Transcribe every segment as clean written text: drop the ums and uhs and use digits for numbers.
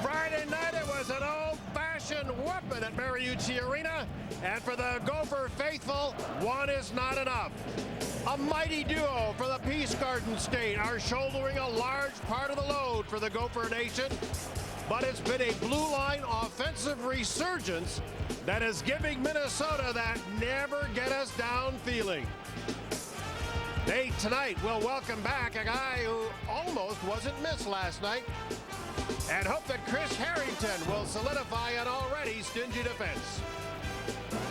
Friday night, it was an old-fashioned whooping at Mariucci Arena. And for the Gopher faithful, one is not enough. A mighty duo for the Peace Garden State are shouldering a large part of the load for the Gopher Nation. But it's been a blue line offensive resurgence that is giving Minnesota that never get us down feeling. They tonight will welcome back a guy who almost wasn't missed last night and hope that Chris Harrington will solidify an already stingy defense.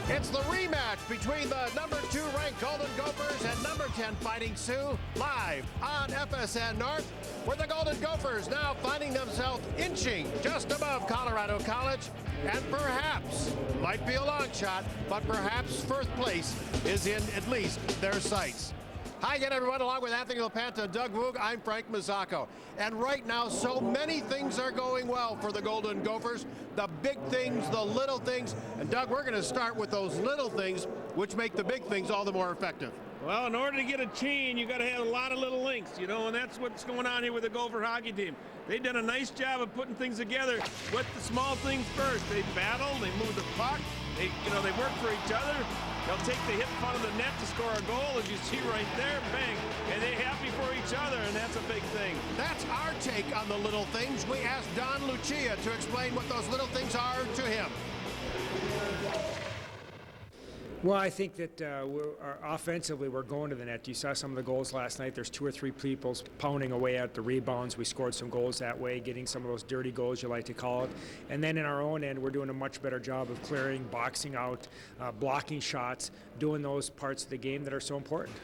It's the rematch between the number 2 ranked Golden Gophers and number 10 Fighting Sioux, live on FSN North, where the Golden Gophers now finding themselves inching just above Colorado College, and perhaps, might be a long shot, but perhaps first place is in at least their sights. Hi again, everyone. Along with Anthony LaPanta and Doug Woog, I'm Frank Mazzacco. And right now, so many things are going well for the Golden Gophers. The big things, the little things. And Doug, we're going to start with those little things, which make the big things all the more effective. Well, in order to get a chain, you got to have a lot of little links, and that's what's going on here with the Gopher hockey team. They've done a nice job of putting things together with the small things first. They battle, they move the puck, they work for each other. They'll take the hit in front of the net to score a goal, as you see right there, bang, and they're happy for each other, and that's a big thing. That's our take on the little things. We asked Don Lucia to explain what those little things are to him. Well, I think that offensively we're going to the net. You saw some of the goals last night. There's 2 or 3 people pounding away at the rebounds. We scored some goals that way, getting some of those dirty goals, you like to call it. And then in our own end, we're doing a much better job of clearing, boxing out, blocking shots, doing those parts of the game that are so important.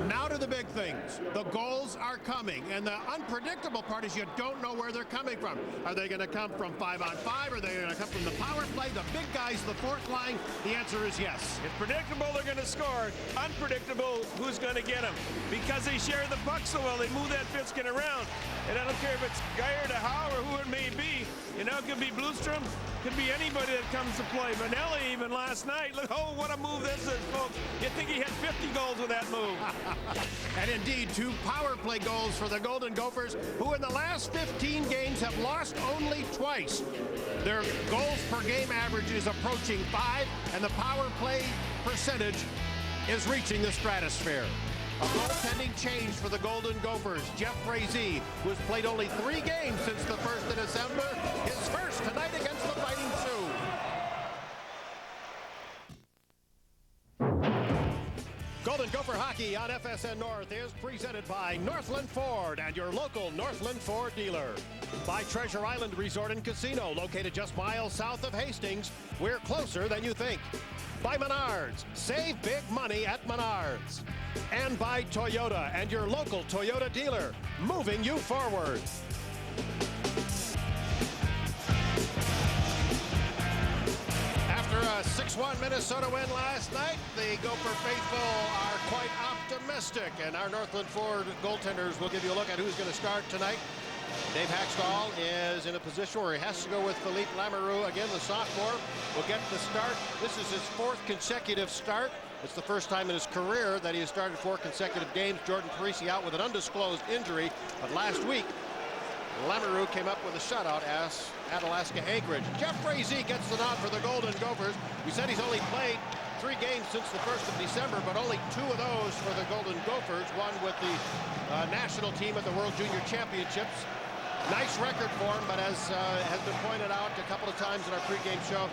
Now to the big things. The goals are coming, and the unpredictable part is you don't know where they're coming from. Are they going to come from 5-on-5? Are they going to come from the power play, the big guys, the fourth line? The answer is yes. It's predictable they're going to score. Unpredictable who's going to get them. Because they share the puck so well, they move that biscuit around. And I don't care if it's Geyer to Howe or who it may be. It could be Bluestrom, could be anybody that comes to play. Manelli even last night. Look, oh, what a move this is, folks. You'd think he had 50 goals with that move. And indeed, 2 power play goals for the Golden Gophers, who in the last 15 games have lost only twice. Their goals per game average is approaching 5, and the power play percentage is reaching the stratosphere. A goaltending change for the Golden Gophers. Jeff Frazee, who has played only 3 games since the 1st of December, his first tonight against the Fighting Sioux. Golden Gopher Hockey on FSN North is presented by Northland Ford and your local Northland Ford dealer. By Treasure Island Resort and Casino, located just miles south of Hastings. We're closer than you think. By Menards, save big money at Menards. And by Toyota and your local Toyota dealer, moving you forward. After a 6-1 Minnesota win last night, the Gopher faithful are quite optimistic, and our Northland Ford goaltenders will give you a look at who's going to start tonight. Dave Haxtell is in a position where he has to go with Philippe Lamoureux. Again, the sophomore will get the start. This is his 4th consecutive start. It's the first time in his career that he has started 4 consecutive games. Jordan Parisi out with an undisclosed injury, but last week, Lamoureux came up with a shutout at Alaska Anchorage. Jeff Frazee gets the nod for the Golden Gophers. We said he's only played 3 games since the 1st of December, but only 2 of those for the Golden Gophers. One with the national team at the World Junior Championships. Nice record for him, but as has been pointed out a couple of times in our pregame show,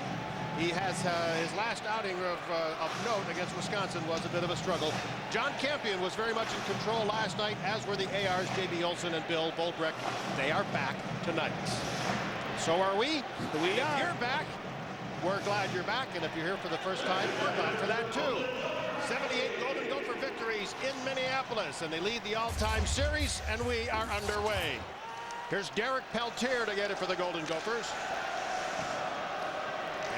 he has his last outing of note against Wisconsin was a bit of a struggle. John Campion was very much in control last night, as were the ARs, J.B. Olson and Bill Voldrecht. They are back tonight. So are we. If you're back, we're glad you're back, and if you're here for the first time, we're glad for that too. 78 Golden Gopher victories in Minneapolis, and they lead the all-time series, and we are underway. Here's Derek Peltier to get it for the Golden Gophers.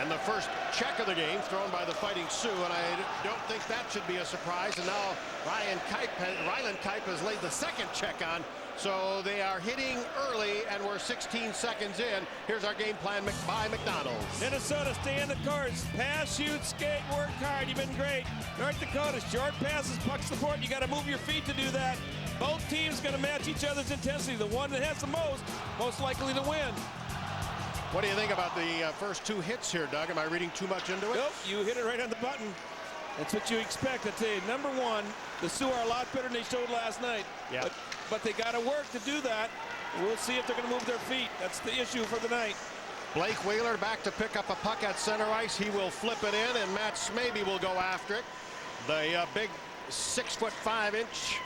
And the first check of the game thrown by the Fighting Sioux, and I don't think that should be a surprise. And now Ryland Kipe has laid the second check on. So they are hitting early, and we're 16 seconds in. Here's our game plan by McDonald's. Minnesota, stay in the course. Pass, shoot, skate, work hard. You've been great. North Dakota, short passes, pucks the court. You got to move your feet to do that. Both teams going to match each other's intensity. The one that has the most likely to win. What do you think about the first two hits here, Doug? Am I reading too much into it? Nope, you hit it right on the button. That's what you expect. I tell you, number one, the Sioux are a lot better than they showed last night. Yeah. But they got to work to do that. We'll see if they're going to move their feet. That's the issue for the night. Blake Wheeler back to pick up a puck at center ice. He will flip it in, and Matt Smaby will go after it. The big 6'5"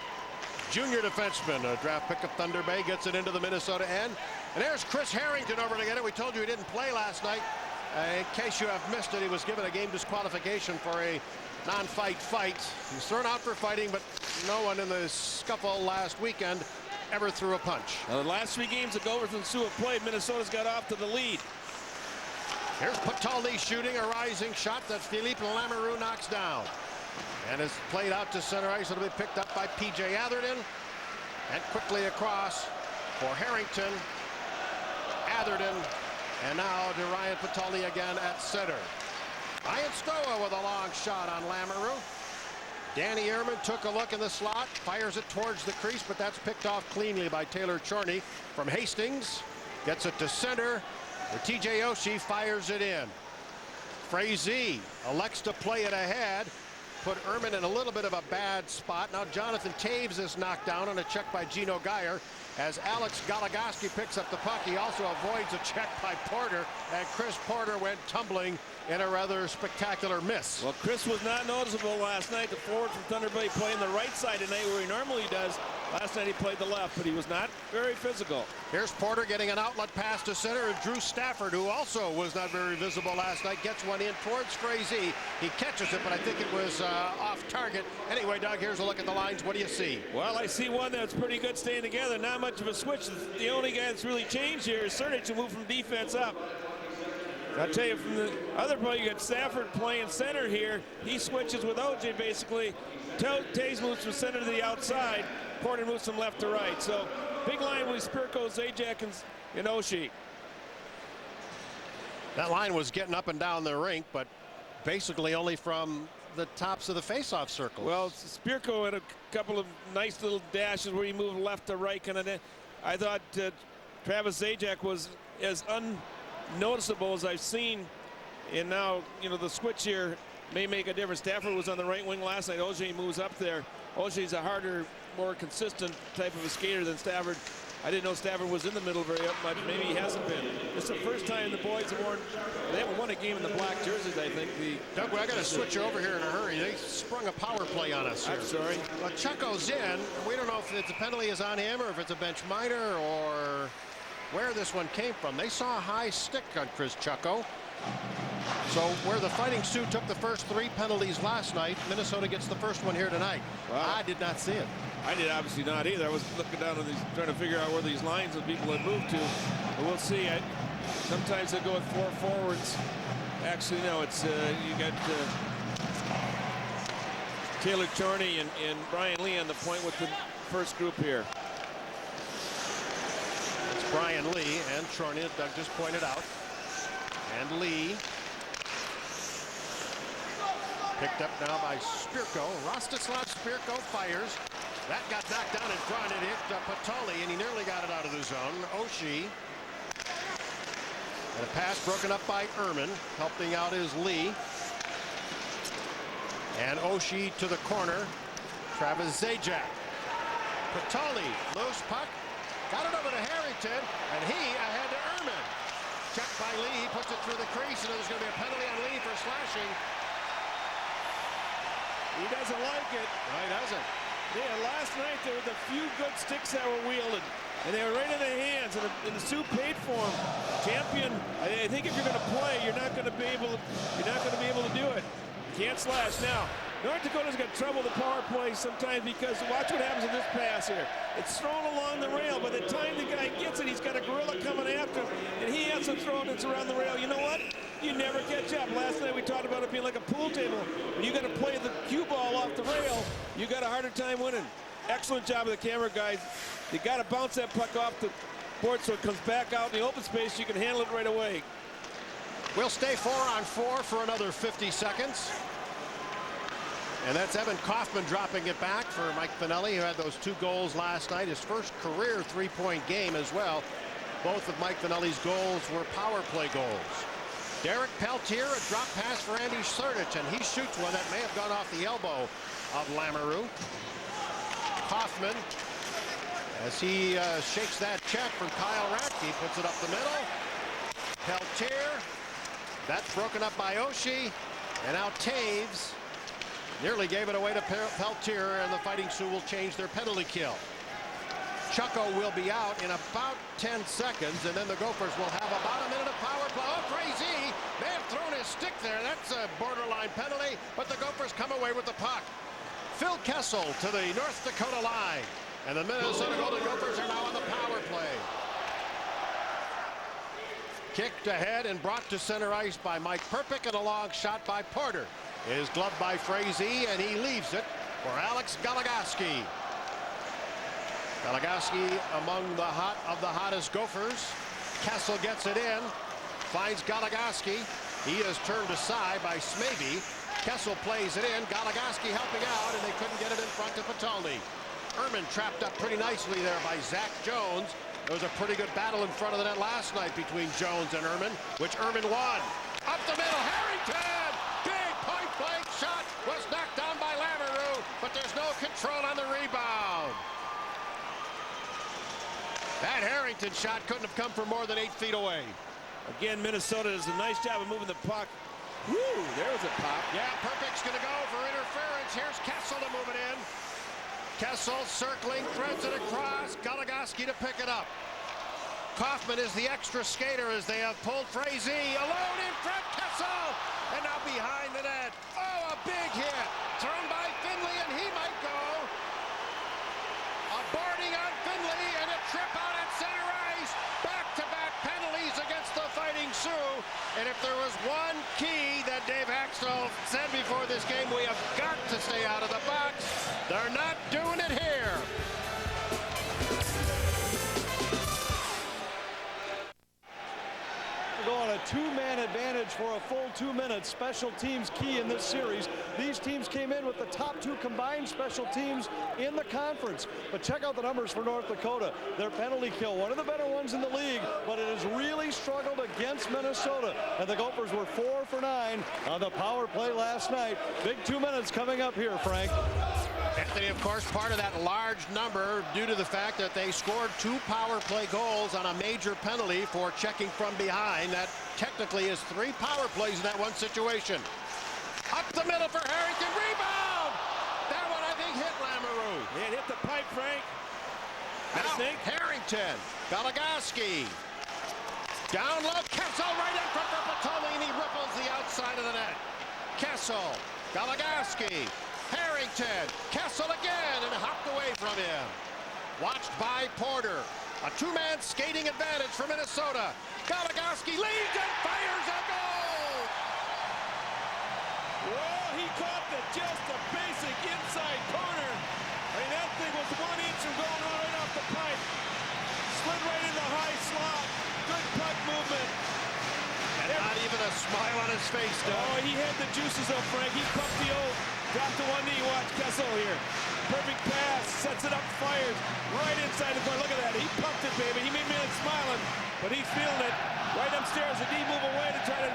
junior defenseman, a draft pick of Thunder Bay, gets it into the Minnesota end. And there's Chris Harrington over to get it. We told you he didn't play last night. In case you have missed it, he was given a game disqualification for a non-fight fight. He was thrown out for fighting, but no one in the scuffle last weekend ever threw a punch. Now, the last 3 games the Gophers and Sioux have played, Minnesota's got off to the lead. Here's Patoldi shooting a rising shot that Philippe Lamoureux knocks down. And is played out to center ice. It'll be picked up by P.J. Atherton. And quickly across for Harrington. Atherton. And now to Ryan Patoldi again at center. Ryan Stoa with a long shot on Lamoureux. Danny Ehrman took a look in the slot, fires it towards the crease, but that's picked off cleanly by Taylor Chorney from Hastings. Gets it to center, where TJ Oshie fires it in. Frazee elects to play it ahead, put Ehrman in a little bit of a bad spot. Now Jonathan Taves is knocked down on a check by Gino Geyer. As Alex Goligoski picks up the puck, he also avoids a check by Porter, and Chris Porter went tumbling in a rather spectacular miss. Well, Chris was not noticeable last night. The forward from Thunder Bay playing the right side tonight where he normally does. Last night he played the left, but he was not very physical. Here's Porter getting an outlet pass to center, and Drew Stafford, who also was not very visible last night, gets one in towards Frazee. He catches it, but I think it was off target. Anyway, Doug, here's a look at the lines. What do you see? Well, I see one that's pretty good staying together. Not much of a switch. The only guy that's really changed here is Sertic, who moved from defense up. I'll tell you, from the other play, you got Stafford playing center here. He switches with OJ, basically. Taves moves from center to the outside. Porter moves from left to right. So, big line with Spirko, Zajac, and Oshie. That line was getting up and down the rink, but basically only from the tops of the face-off circles. Well, Spirko had a couple of nice little dashes where he moved left to right. I thought Travis Zajac was as unnoticeable as I've seen, and now the switch here may make a difference. Stafford was on the right wing last night. OJ moves up there. OJ's a harder, more consistent type of a skater than Stafford. I didn't know Stafford was in the middle very much. Maybe he hasn't been. It's the first time the boys have worn. They haven't won a game in the black jerseys, I think. Doug, I got to switch over here in a hurry. They sprung a power play on us here. I'm sorry. Well, Chucko's in. We don't know if it's a penalty is on him or if it's a bench minor or where this one came from. They saw a high stick on Chris Chucko. So where the Fighting Sioux took the first 3 penalties last night, Minnesota gets the first one here tonight. Wow. I did not see it. I did obviously not either. I was looking down on these, trying to figure out where these lines of people had moved to. But we'll see. Sometimes they go with 4 forwards. Actually, no, it's you got Taylor Chorney and Brian Lee on the point with the first group here. It's Brian Lee and Chorney, as Doug just pointed out. And Lee. Picked up now by Spirko. Rostislav Spirko fires. That got knocked down in front. It hit Patoldi, and he nearly got it out of the zone. Oshie. And a pass broken up by Ehrman. Helping out is Lee. And Oshie to the corner. Travis Zajac. Patoldi, loose puck. Got it over to Harrington, and he ahead to Ehrman. Checked by Lee. He puts it through the crease, and there's going to be a penalty on Lee for slashing. He doesn't like it. No, he doesn't. Yeah, last night there were the few good sticks that were wielded, and they were right in the hands. And the Sioux paid for them. Champion, I think if you're going to play, you're not going to be able to do it. You can't slash now. North Dakota's got trouble with the power play sometimes because watch what happens in this pass here. It's thrown along the rail. By the time the guy gets it, he's got a gorilla coming after him, and he has to throw it. It's around the rail. You know what? you never catch up. Last night we talked about it being like a pool table. When you got to play the cue ball off the rail, you got a harder time winning. Excellent job of the camera guys. You got to bounce that puck off the board so it comes back out in the open space. You can handle it right away. We'll stay 4-on-4 for another 50 seconds. And that's Evan Kaufman dropping it back for Mike Pinelli, who had those 2 goals last night. His first career 3-point game as well. Both of Mike Pinelli's goals were power play goals. Derek Peltier, a drop pass for Andy Surdich, and he shoots one that may have gone off the elbow of Lamoureux. Kaufman, as he shakes that check from Kyle Radke, puts it up the middle. Peltier, that's broken up by Oshie, and now Taves nearly gave it away to Peltier, and the Fighting Sioux will change their penalty kill. Chucko will be out in about 10 seconds, and then the Gophers will have about a minute of power play. Oh, Crazy may have thrown his stick there. That's a borderline penalty, but the Gophers come away with the puck. Phil Kessel to the North Dakota line, and the Minnesota Golden Gophers are now on the power play. Kicked ahead and brought to center ice by Mike Perpick, and a long shot by Porter is gloved by Frazee, and he leaves it for Alex Goligoski. Goligoski among the hottest Gophers. Kessel gets it in, finds Goligoski. He is turned aside by Smavey. Kessel plays it in, Goligoski helping out, and they couldn't get it in front of Patalny. Ehrman trapped up pretty nicely there by Zach Jones. There was a pretty good battle in front of the net last night between Jones and Ehrman, which Ehrman won. Up the middle, Harrington! Big point-blank shot was knocked down by Lamoureux, but there's no control on the rebound. That Harrington shot couldn't have come from more than 8 feet away. Again, Minnesota does a nice job of moving the puck. Woo, there was a pop. Yeah, Perpick's going to go for interference. Here's Kessel to move it in. Kessel circling, threads it across. Goligoski to pick it up. Kaufman is the extra skater as they have pulled Frazee alone in front. Kessel, and now behind the net. Oh, a big hit. Thrown by Finley, and he might go. A boarding on Finley, and a trip out at center ice. Back-to-back penalties against the Fighting Sioux. And if there was one key that Dave Haxtell said before this game, we have got to stay out of the box. They're not doing it here. Go on a 2-man advantage for a full 2 minutes. Special teams key in this series. These teams came in with the top 2 combined special teams in the conference. But check out the numbers for North Dakota. Their penalty kill, one of the better ones in the league, but it has really struggled against Minnesota. And the Gophers were 4 for 9 on the power play last night. Big 2 minutes coming up here, Frank. Anthony, of course, part of that large number due to the fact that they scored 2 power play goals on a major penalty for checking from behind. That technically is 3 power plays in that one situation. Up the middle for Harrington, rebound! That one, I think, hit Lamoureux. It hit the pipe, Frank. Now, Harrington, Goligoski. Down low, Kessel right in front for Patalny, and he ripples the outside of the net. Kessel, Goligoski. Harrington, Kessel again, and hopped away from him. Watched by Porter. A 2-man skating advantage for Minnesota. Goligoski leads and fires a goal! Well, he caught just a basic inside corner. I mean, that thing was 1 inch from going right off the pipe. Slid right in the high slot. Good puck movement. And not even a smile on his face, Doug. Oh, he had the juices up, Frank. He pumped the old. Dropped to one knee. Watch Kessel here. Perfect pass. Sets it up. Fires right inside the corner. Look at that. He pumped it, baby. He made me smiling, but he's feeling it. Right upstairs. The D move away to try to.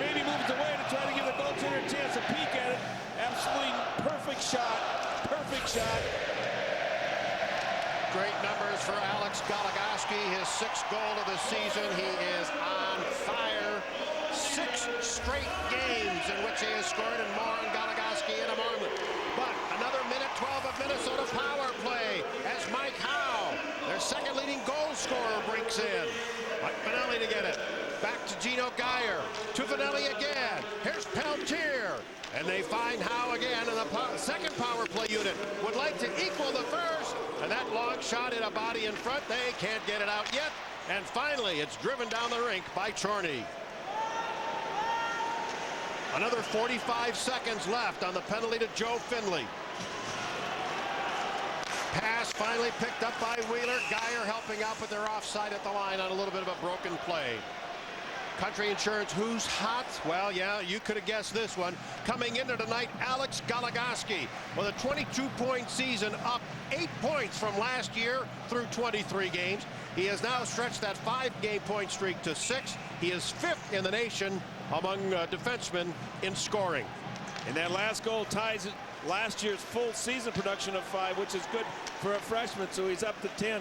Maybe moves away to try to give the goaltender a chance to peek at it. Absolutely perfect shot. Perfect shot. Great numbers for Alex Goligoski. His 6th goal of the season. He is on fire. 6 straight games in which he has scored, and more on Goligoski in a moment. But another minute 12 of Minnesota power play as Mike Howe, their second leading goal scorer, breaks in. Mike Pinelli to get it. Back to Gino Geyer. To Pinelli again. Here's Peltier. And they find Howe again, and the second power play unit would like to equal the first. And that long shot in a body in front. They can't get it out yet. And finally, it's driven down the rink by Chorney. Another 45 seconds left on the penalty to Joe Finley. Pass finally picked up by Wheeler. Geyer helping out, but they're offside at the line on a little bit of a broken play. Country Insurance, who's hot? Well, yeah, you could have guessed this one. Coming into tonight, Alex Goligoski with a 22-point season, up 8 points from last year through 23 games. He has now stretched that 5-game point streak to 6. He is 5th in the nation among defensemen in scoring. And that last goal ties last year's full season production of 5, which is good for a freshman, so he's up to 10.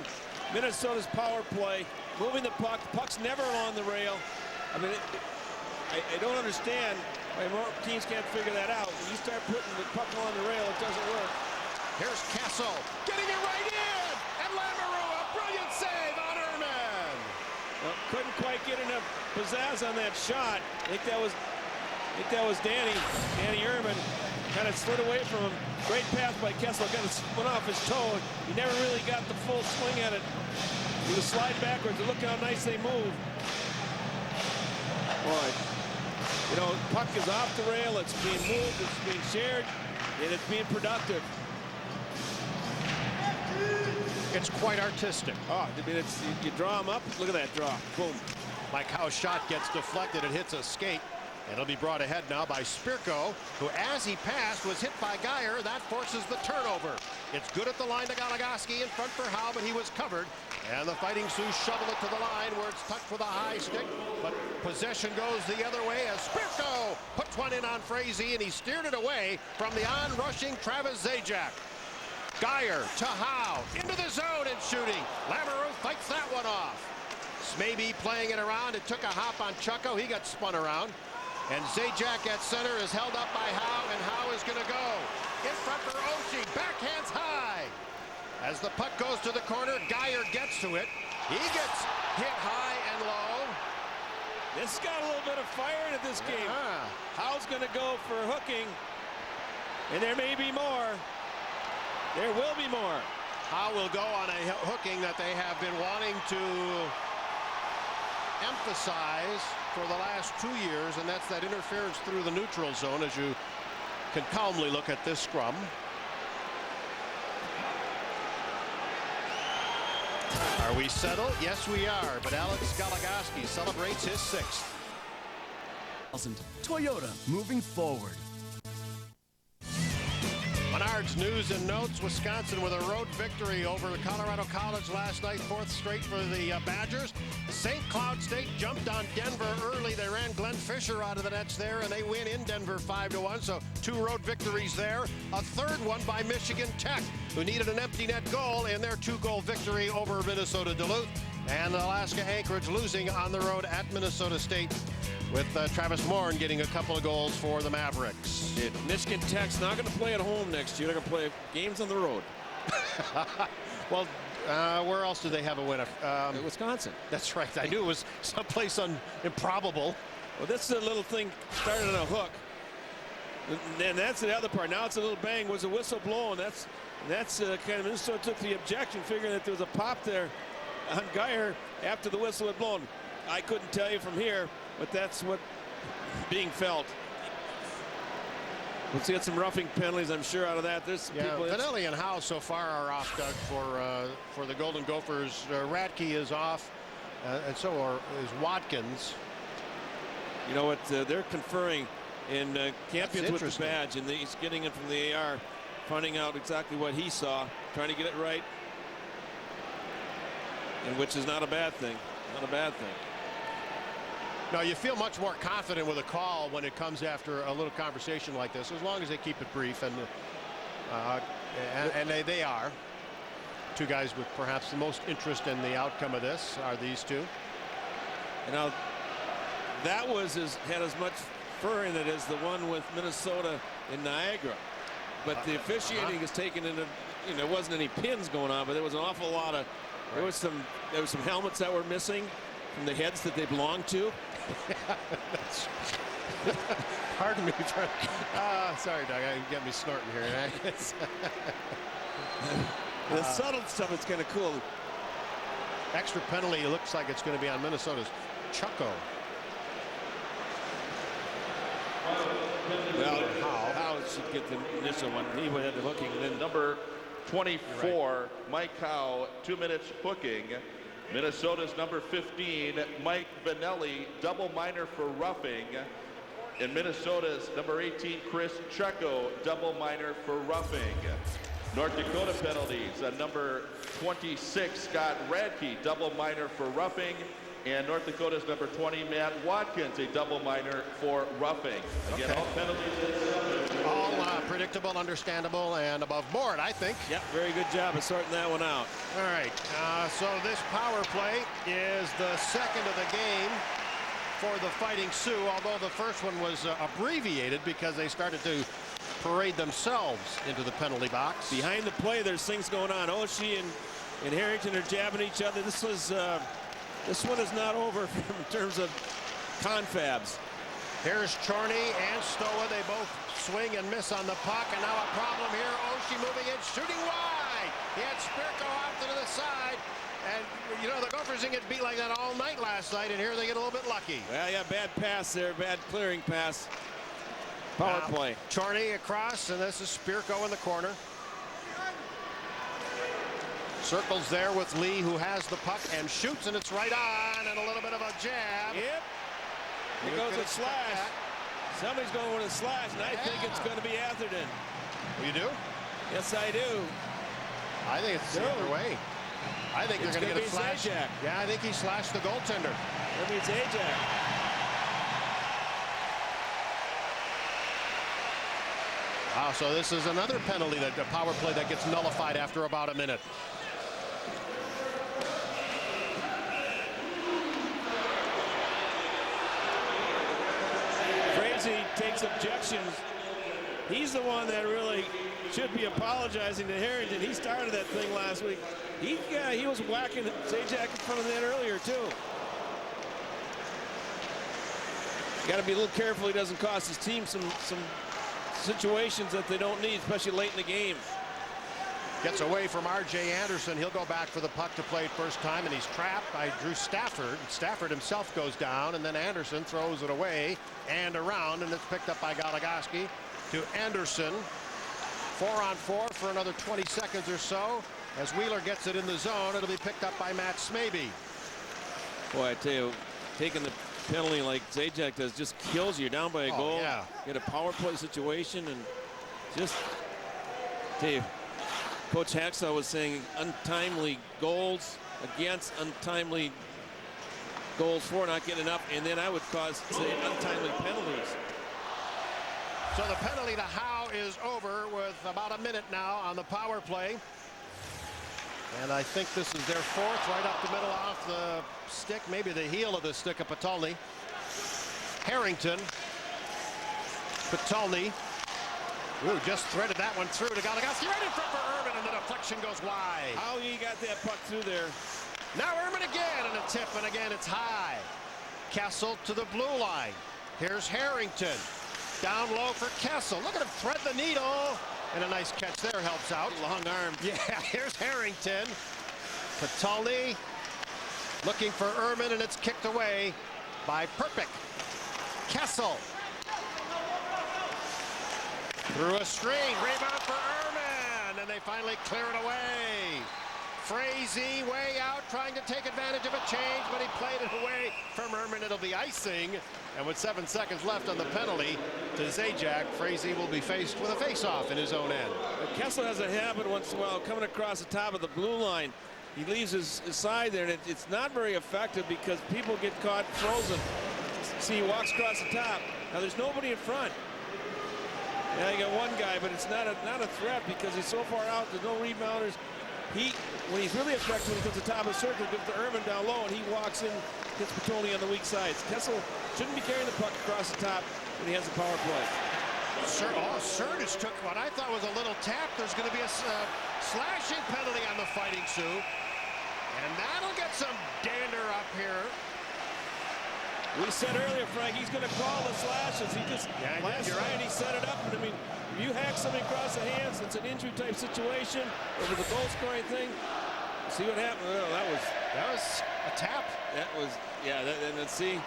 Minnesota's power play, moving the puck. The puck's never along the rail. I mean, I don't understand why more teams can't figure that out. When you start putting the puck on the rail, it doesn't work. Here's Kessel getting it right in, and Lamoureux, a brilliant save on Erman. Well, couldn't quite get enough pizzazz on that shot. I think that was Danny Erman. Kind of slid away from him. Great pass by Kessel. Got it went off his toe. He never really got the full swing at it. He was sliding backwards. And look how nice they move. Boy, you know, puck is off the rail. It's being moved. It's being shared, and it's being productive. It's quite artistic. Oh, I mean, it's you draw them up. Look at that draw. Boom. Like how a shot gets deflected, it hits a skate. It'll be brought ahead now by Spirko, who, as he passed, was hit by Geyer. That forces the turnover. It's good at the line to Goligoski, in front for Howe, but he was covered. And the Fighting Sioux shovel it to the line where it's tucked with a high stick. But possession goes the other way as Spirko puts one in on Frazee, and he steered it away from the on-rushing Travis Zajac. Geyer to Howe, into the zone and shooting. Lamoureux fights that one off. Smaby playing it around. It took a hop on Chucko. He got spun around. And Zajac at center is held up by Howe, and Howe is going to go. In front for Oshie, backhands high. As the puck goes to the corner, Geyer gets to it. He gets hit high and low. This has got a little bit of fire into this game. Howe's going to go for hooking, and there may be more. There will be more. Howe will go on a hooking that they have been wanting to emphasize for the last 2 years, and that's that interference through the neutral zone, as you can calmly look at this scrum. Are we settled? Yes, we are. But Alex Goligoski celebrates his 6th. Toyota, moving forward. Menards News and Notes. Wisconsin with a road victory over Colorado College last night, 4th straight for the Badgers. St. Cloud State jumped on Denver early. They ran Glenn Fisher out of the nets there, and they win in Denver 5-1. So 2 road victories there. A 3rd one by Michigan Tech, who needed an empty net goal in their 2-goal victory over Minnesota Duluth. And Alaska Anchorage losing on the road at Minnesota State, with Travis Morin getting a couple of goals for the Mavericks. Michigan Tech's not going to play at home next year. They're going to play games on the road. Well, where else do they have a winner? Wisconsin. That's right. I knew it was someplace improbable. Well, this is a little thing started on a hook. And that's the other part. Now it's a little bang. Was a whistle blown? That's kind of Minnesota took the objection, figuring that there was a pop there on Geyer after the whistle had blown. I couldn't tell you from here, but that's what being felt. Let's get some roughing penalties, I'm sure, out of that. There's people. Vanelli and Howe so far are off, Doug, for the Golden Gophers. Radke is off, and so is Watkins. You know what? They're conferring in Campions with the badge, and he's getting it from the AR, finding out exactly what he saw, trying to get it right, and which is not a bad thing. Not a bad thing. No, you feel much more confident with a call when it comes after a little conversation like this, as long as they keep it brief, and they are. 2 guys with perhaps the most interest in the outcome of this are these 2. You know, that had as much fur in it as the one with Minnesota in Niagara, but the officiating is taken into, you know, there wasn't any pins going on, but there was an awful lot of. There was some helmets that were missing from the heads that they belonged to. Pardon me. Sorry, Doug. You got me snorting here. The subtle stuff is kind of cool. Extra penalty. Looks like it's going to be on Minnesota's Chucko. Well, Howe should get the initial one. He would have the hooking. And then Number 24, Mike Howe, 2 minutes hooking. Minnesota's number 15, Mike Vanelli, double minor for roughing. And Minnesota's number 18, Chris Checo, double minor for roughing. North Dakota penalties, number 26, Scott Radke, double minor for roughing. And North Dakota's number 20, Matt Watkins, a double minor for roughing. Again, all penalties. All predictable, understandable, and above board, I think. Yep, very good job of sorting that one out. All right, so this power play is the second of the game for the Fighting Sioux, although the first one was abbreviated because they started to parade themselves into the penalty box. Behind the play, there's things going on. Oshie and Harrington are jabbing each other. This one is not over in terms of confabs. Here's Chorney and Stoa. They both swing and miss on the puck, and now a problem here. Oshie moving in, shooting wide. He had Spirko out to the side, and you know the Gophers didn't get beat like that all night last night, and here they get a little bit lucky. Well, yeah, bad pass there, bad clearing pass. Power play. Chorney across, and this is Spirko in the corner. Circles there with Lee, who has the puck and shoots, and it's right on, and a little bit of a jab. Yep. Here goes a slash. Somebody's going with a slash, and I think it's going to be Atherton. You do? Yes, I do. I think it's the other way. I think they're going to get a slash. Zajac. Yeah, I think he slashed the goaltender. That means Zajac. Wow, so this is another penalty, that the power play that gets nullified after about a minute. Frazee takes objections. He's the one that really should be apologizing to Harrington. He started that thing last week. He was whacking Zajac in front of the net earlier too. Got to be a little careful he doesn't cost his team some situations that they don't need, especially late in the game. Gets away from R.J. Anderson. He'll go back for the puck to play it first time, and he's trapped by Drew Stafford. Stafford himself goes down, and then Anderson throws it away and around, and it's picked up by Goligoski to Anderson. 4-on-4 for another 20 seconds or so. As Wheeler gets it in the zone, it'll be picked up by Matt Smaby. Boy, I tell you, taking the penalty like Zajac does just kills you. Down by a goal. Yeah. Get a power play situation, and just tell you, Coach Hacksaw was saying untimely goals against, untimely goals for, not getting enough, and then I would say untimely penalties. So the penalty to Howe is over with about a minute now on the power play. And I think this is their fourth, right up the middle off the stick, maybe the heel of the stick of Patulny. Harrington. Patulny. Ooh, just threaded that one through to Goligoski, right in front for Urban, and the deflection goes wide. How he got that puck through there. Now Urban again, and a tip, and again it's high. Kessel to the blue line. Here's Harrington. Down low for Kessel. Look at him thread the needle. And a nice catch there helps out. Long arm. Yeah, here's Harrington. Patulny looking for Urban, and it's kicked away by Perpick. Kessel. Through a screen. Rebound for Urban. And they finally clear it away. Frazee way out, trying to take advantage of a change, but he played it away from Urban. It'll be icing. And with 7 seconds left on the penalty to Zajac, Frazee will be faced with a face-off in his own end. Kessel has a habit once in a while coming across the top of the blue line. He leaves his side there, and it's not very effective because people get caught frozen. See, he walks across the top. Now there's nobody in front. Yeah, you got one guy, but it's not a threat because he's so far out. There's no rebounders. When he's really effective, when he comes to the top of the circle, gives to Urban down low, and he walks in, hits Patulny on the weak sides. Kessel shouldn't be carrying the puck across the top when he has the power play. Serge took what I thought was a little tap. There's going to be a slashing penalty on the Fighting Sioux. And that'll get some dander up here. We said earlier, Frank, he's going to call the slashes. Last night he set it up. And I mean, if you hack somebody across the hands, it's an injury type situation over the goal scoring thing. See what happened? Oh, that was a tap. That was, yeah. And then see,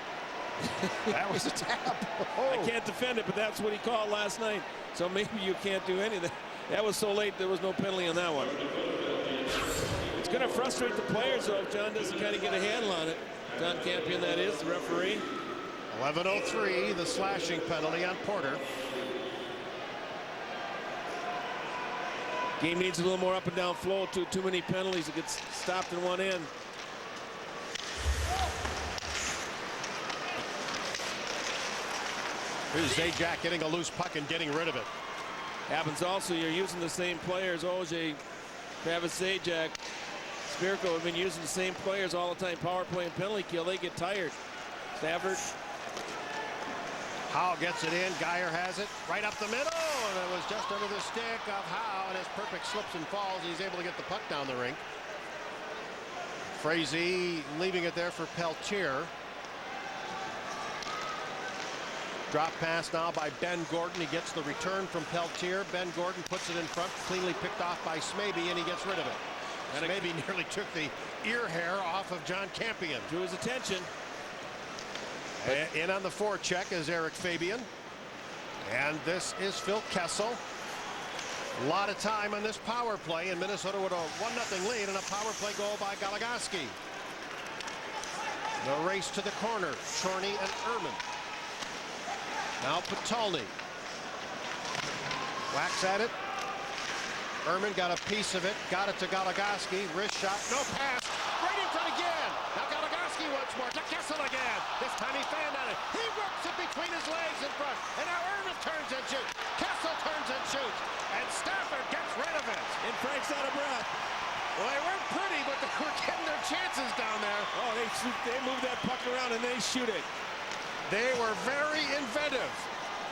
That was a tap. I can't defend it, but that's what he called last night. So maybe you can't do anything. That was so late, there was no penalty on that one. It's going to frustrate the players, though, if John doesn't kind of get a handle on it. John Campion, that is, the referee. 11:03, the slashing penalty on Porter. Game needs a little more up and down flow. Too many penalties. It gets stopped in one end. Here's Zajac getting a loose puck and getting rid of it. Happens also, you're using the same players. OJ, Travis Zajac, Spirko have been using the same players all the time. Power play and penalty kill, they get tired. Stafford. Howe gets it in. Geyer has it right up the middle, and it was just under the stick of Howe, and his perfect slips and falls. He's able to get the puck down the rink. Frazee leaving it there for Peltier. Drop pass now by Ben Gordon. He gets the return from Peltier. Ben Gordon puts it in front, cleanly picked off by Smaby, and he gets rid of it. And Smaby nearly took the ear hair off of John Campion. Drew his attention. In on the forecheck is Eric Fabian. And this is Phil Kessel. A lot of time on this power play, and Minnesota with a 1-0 lead and a power play goal by Goligoski. The race to the corner, Chorney and Ehrman. Now Patulny. Whacks at it. Ehrman got a piece of it, got it to Goligoski. Wrist shot, no pass. Right in front again. Now Goligoski once more to Kessel again. This time he fanned on it. He works it between his legs in front. And now Ehrman turns and shoots. Kessel turns and shoots. And Stafford gets rid of it. And Frank's out of breath. Well, they weren't pretty, but they were getting their chances down there. Oh, they move that puck around and they shoot it. They were very inventive.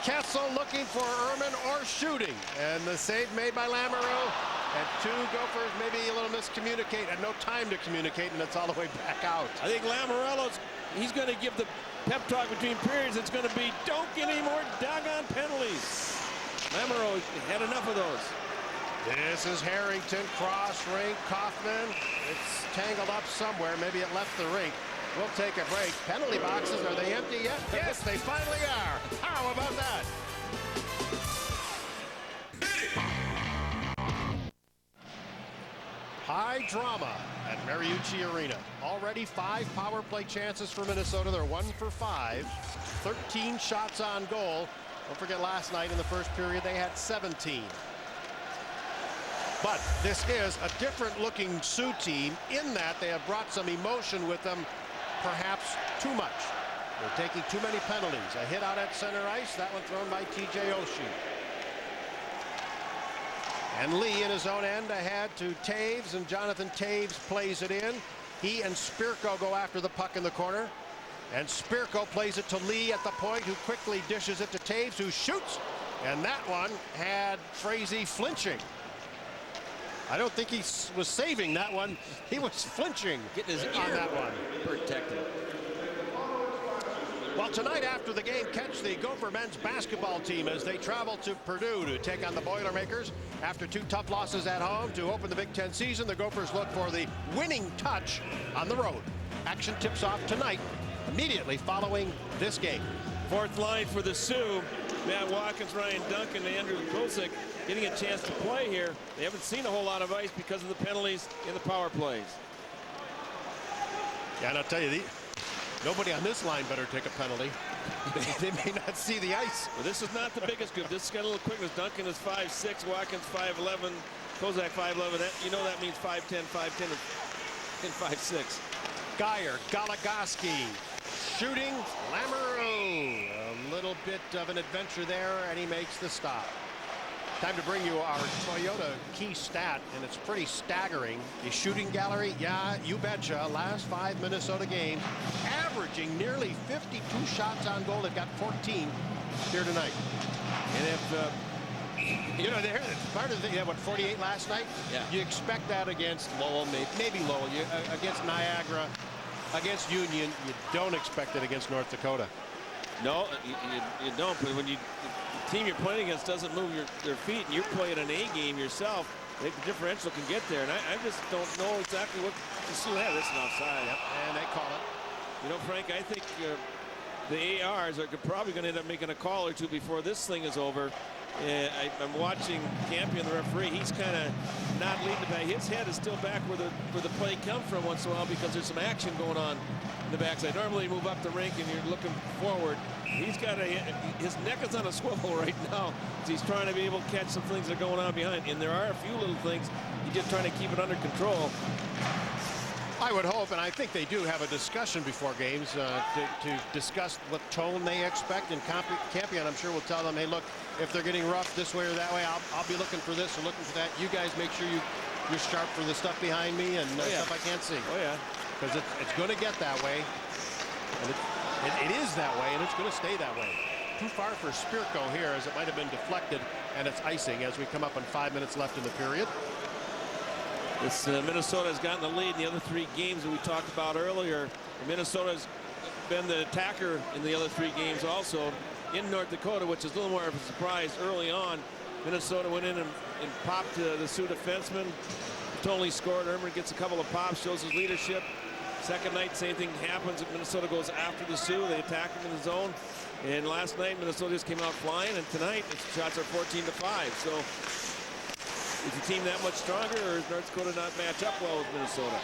Kessel looking for Ehrman or shooting. And the save made by Lamoureux. And two Gophers maybe a little miscommunicate and no time to communicate, and it's all the way back out. I think Lamorello's, he's going to give the pep talk between periods. It's going to be, don't get any more doggone penalties. Lamoureux had enough of those. This is Harrington, cross rink, Kaufman. It's tangled up somewhere. Maybe it left the rink. We'll take a break. Penalty boxes, are they empty yet? Yes, they finally are. How about that? High drama at Mariucci Arena. Already 5 power play chances for Minnesota. They're 1 for 5. 13 shots on goal. Don't forget last night in the first period they had 17. But this is a different looking Sioux team in that they have brought some emotion with them, perhaps too much. They're taking too many penalties. A hit out at center ice, that one thrown by TJ Oshie. And Lee in his own end ahead to Taves, and Jonathan Taves plays it in. He and Spirko go after the puck in the corner. And Spirko plays it to Lee at the point, who quickly dishes it to Taves, who shoots. And that one had Frazee flinching. I don't think he was saving that one. He was flinching Getting his on ear that one. protected. Well, tonight after the game, catch the Gopher men's basketball team as they travel to Purdue to take on the Boilermakers. After 2 tough losses at home to open the Big Ten season, the Gophers look for the winning touch on the road. Action tips off tonight, immediately following this game. Fourth line for the Sioux. Matt Watkins, Ryan Duncan, and Andrew Kulsick getting a chance to play here. They haven't seen a whole lot of ice because of the penalties in the power plays. Yeah, and I'll tell you, nobody on this line better take a penalty. They may not see the ice. Well, this is not the biggest group. This has got a little quickness. Duncan is 5'6", Watkins 5'11", Kozak 5'11". You know that means 5'10", 5'10", and 5'6". Geyer, Goligoski, shooting, Lamoureux. A little bit of an adventure there, and he makes the stop. Time to bring you our Toyota key stat, and it's pretty staggering. The shooting gallery, yeah, you betcha. Last 5 Minnesota games, averaging nearly 52 shots on goal. They've got 14 here tonight. And if you know, part of the thing, what, 48 last night? Yeah. You expect that against Lowell, maybe Lowell. Against Niagara, against Union, you don't expect it against North Dakota. no, you don't. But when the team you're playing against doesn't move their feet, and you're playing an A game yourself, I think the differential can get there. And I just don't know exactly what the Sioux have. This is an offside. Yep, and they call it. You know, Frank, I think the ARs are probably going to end up making a call or two before this thing is over. I'm watching Campion, the referee. He's kind of not leading the back. His head is still back where the play comes from once in a while because there's some action going on in the backside. Normally you move up the rink and you're looking forward. He's got his neck is on a swivel right now. He's trying to be able to catch some things that are going on behind. And there are a few little things. He's just trying to keep it under control. I would hope, and I think they do have a discussion before games to discuss what tone they expect. And Campion, I'm sure, will tell them, hey, look, if they're getting rough this way or that way, I'll be looking for this or looking for that. You guys make sure you're sharp for the stuff behind me and stuff I can't see. Oh, yeah. Because it's going to get that way. And it is that way, and it's going to stay that way. Too far for Spirko here, as it might have been deflected, and it's icing as we come up on 5 minutes left in the period. This Minnesota has gotten the lead in the other 3 games that we talked about earlier. Minnesota's been the attacker in the other 3 games also in North Dakota, which is a little more of a surprise early on. Minnesota went in and popped the Sioux defenseman. Totally scored. Erman gets a couple of pops, shows his leadership. Second night, same thing happens. Minnesota goes after the Sioux. They attack him in the zone. And last night, Minnesota just came out flying. And tonight, its shots are 14-5. So is the team that much stronger, or does North Dakota not match up well with Minnesota?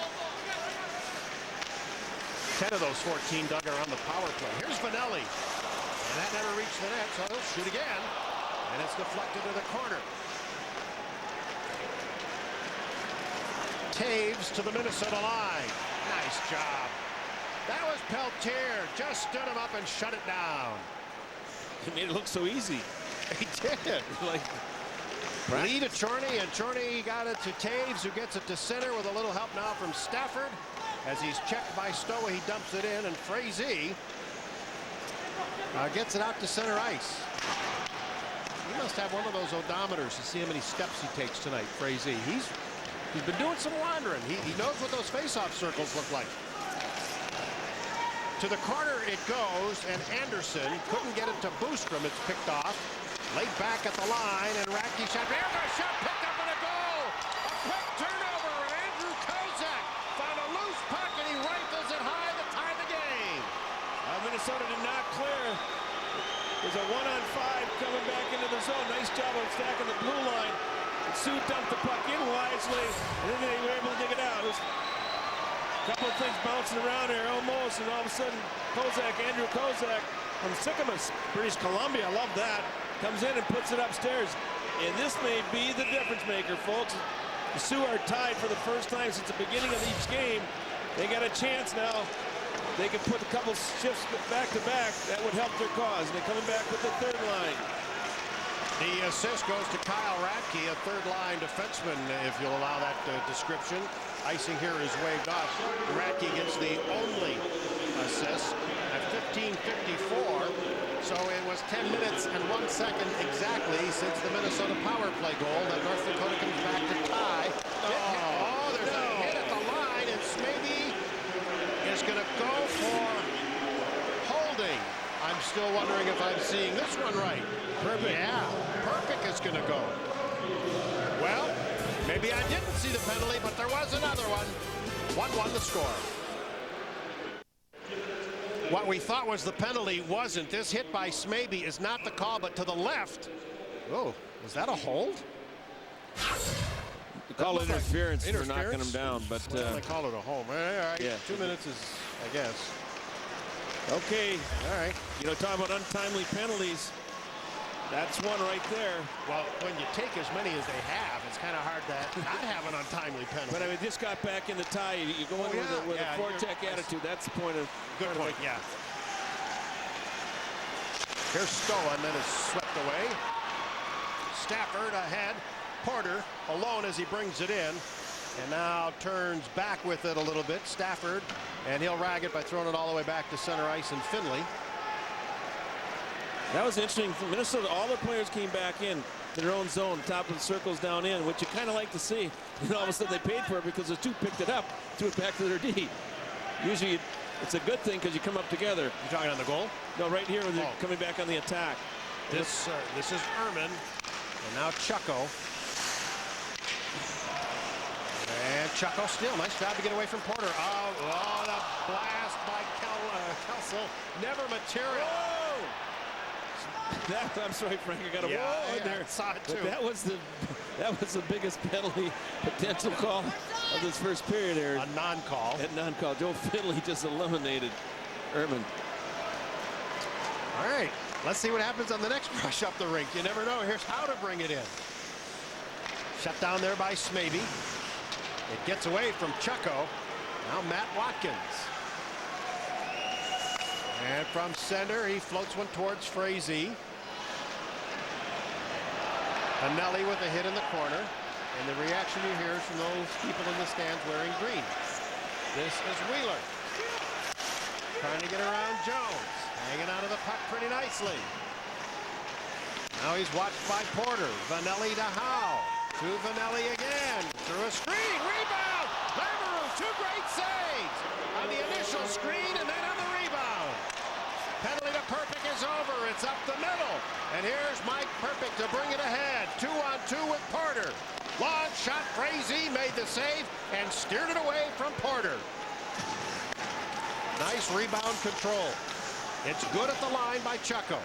10 of those 14, Doug, are on the power play. Here's Vanelli. And that never reached the net, so he'll shoot again. And it's deflected to the corner. Taves to the Minnesota line. Nice job. That was Peltier. Just stood him up and shut it down. He made it look so easy. He did. Like, lead to Chorney, and Chorney got it to Taves, who gets it to center with a little help now from Stafford. As he's checked by Stowa, he dumps it in, and Frazee gets it out to center ice. He must have one of those odometers to see how many steps he takes tonight, Frazee. He's been doing some wandering. He knows what those face-off circles look like. To the corner it goes, and Anderson couldn't get it to Boostrom. It's picked off. Laid back at the line, and Radke shot. There's a shot picked up and a goal. A quick turnover. Andrew Kozak found a loose puck, and he rifles it high to tie the game. Minnesota did not clear. There's a 1-on-5 coming back into the zone. Nice job of stacking the blue line. And Sioux dumped the puck in wisely, and then they were able to dig it out. It was a couple of things bouncing around here almost, and all of a sudden, Andrew Kozak from Sycamus, British Columbia, I love that, comes in and puts it upstairs. And this may be the difference maker, folks. The Sioux are tied for the first time since the beginning of each game. They got a chance now. They can put a couple shifts back to back. That would help their cause. And they're coming back with the third line. The assist goes to Kyle Radke, a third-line defenseman, if you'll allow that description. Icing here is waved off. Radke gets the only assist at 15:54. So it was 10 minutes and 1 second exactly since the Minnesota power play goal that North Dakota comes back to tie. There's a hit at the line, and Smaby is going to go for holding. I'm still wondering if I'm seeing this one right. Perfect. Yeah, Perfect is going to go. Well, maybe I didn't see the penalty, but there was another one. 1-1 the score. What we thought was the penalty wasn't. This hit by Smaby is not the call, but to the left. Oh, was that a hold? They call it interference for knocking him down, but they call it a home. All right, yeah. 2 minutes is, I guess. Okay. All right. You know, talking about untimely penalties, that's one right there. Well, when you take as many as they have, it's kind of hard to not have an untimely penalty. But I mean, just got back in the tie. You're going with a four-tech attitude. That's the point of. Good point. Yeah. Here's Stowa, and then it's swept away. Stafford ahead. Porter alone as he brings it in, and now turns back with it a little bit. Stafford, and he'll rag it by throwing it all the way back to center ice in Finley. That was interesting. For Minnesota, all their players came back in to their own zone, top of the circles down in, which you kind of like to see. And all of a sudden they paid for it because the two picked it up, threw it back to their D. Usually it's a good thing because you come up together. You talking on the goal? No, right here when they're coming back on the attack. This is Erman, and now Chucko. And Chucko still. Nice job to get away from Porter. Oh, the blast by Kelsel. Never material. I'm sorry, Frank. I got a whoa in there. Saw it too. But that was the biggest penalty potential call of this first period here. A non-call. That non-call. Joe Finley just eliminated Erman. All right. Let's see what happens on the next rush up the rink. You never know. Here's how to bring it in. Shut down there by Smaby. It gets away from Chucko. Now Matt Watkins. And from center, he floats one towards Frazee. Anelli with a hit in the corner. And the reaction you hear is from those people in the stands wearing green. This is Wheeler. Trying to get around Jones. Hanging out of the puck pretty nicely. Now he's watched by Porter. Vanelli to Howe. To Vanelli again. Through a screen. Rebound. Lamoureux. Two great saves. On the initial screen and then on the rebound. Penalty to Perpick is over. It's up the middle. And here's Mike Perpick to bring it ahead. 2-on-2 with Porter. Long shot. Frazee made the save and steered it away from Porter. Nice rebound control. It's good at the line by Chucko.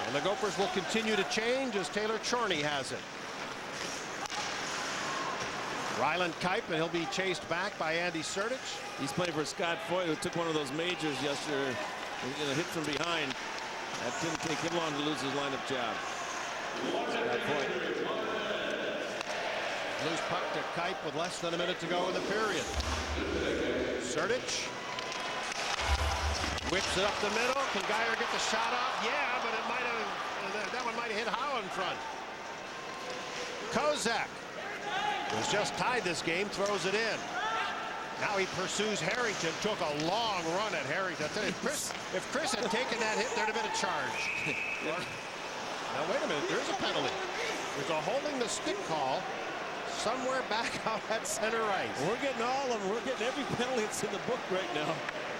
And the Gophers will continue to change as Taylor Chorney has it. Ryland Kipe, and he'll be chased back by Andy Sertich. He's playing for Scott Foy, who took one of those majors yesterday. A hit from behind. That didn't take him long to lose his lineup job. Scott Foy. Loose puck to Kipe with less than a minute to go in the period. Sertich whips it up the middle. Can Geyer get the shot off? Yeah, but it might have. That one might have hit Howe in front. Kozak, who's just tied this game, throws it in. Now he pursues Harrington. Took a long run at Harrington. If Chris had taken that hit, there'd have been a charge. Now wait a minute. There's a penalty. There's a holding the stick call somewhere back out at center ice. We're getting all of them. We're getting every penalty that's in the book right now.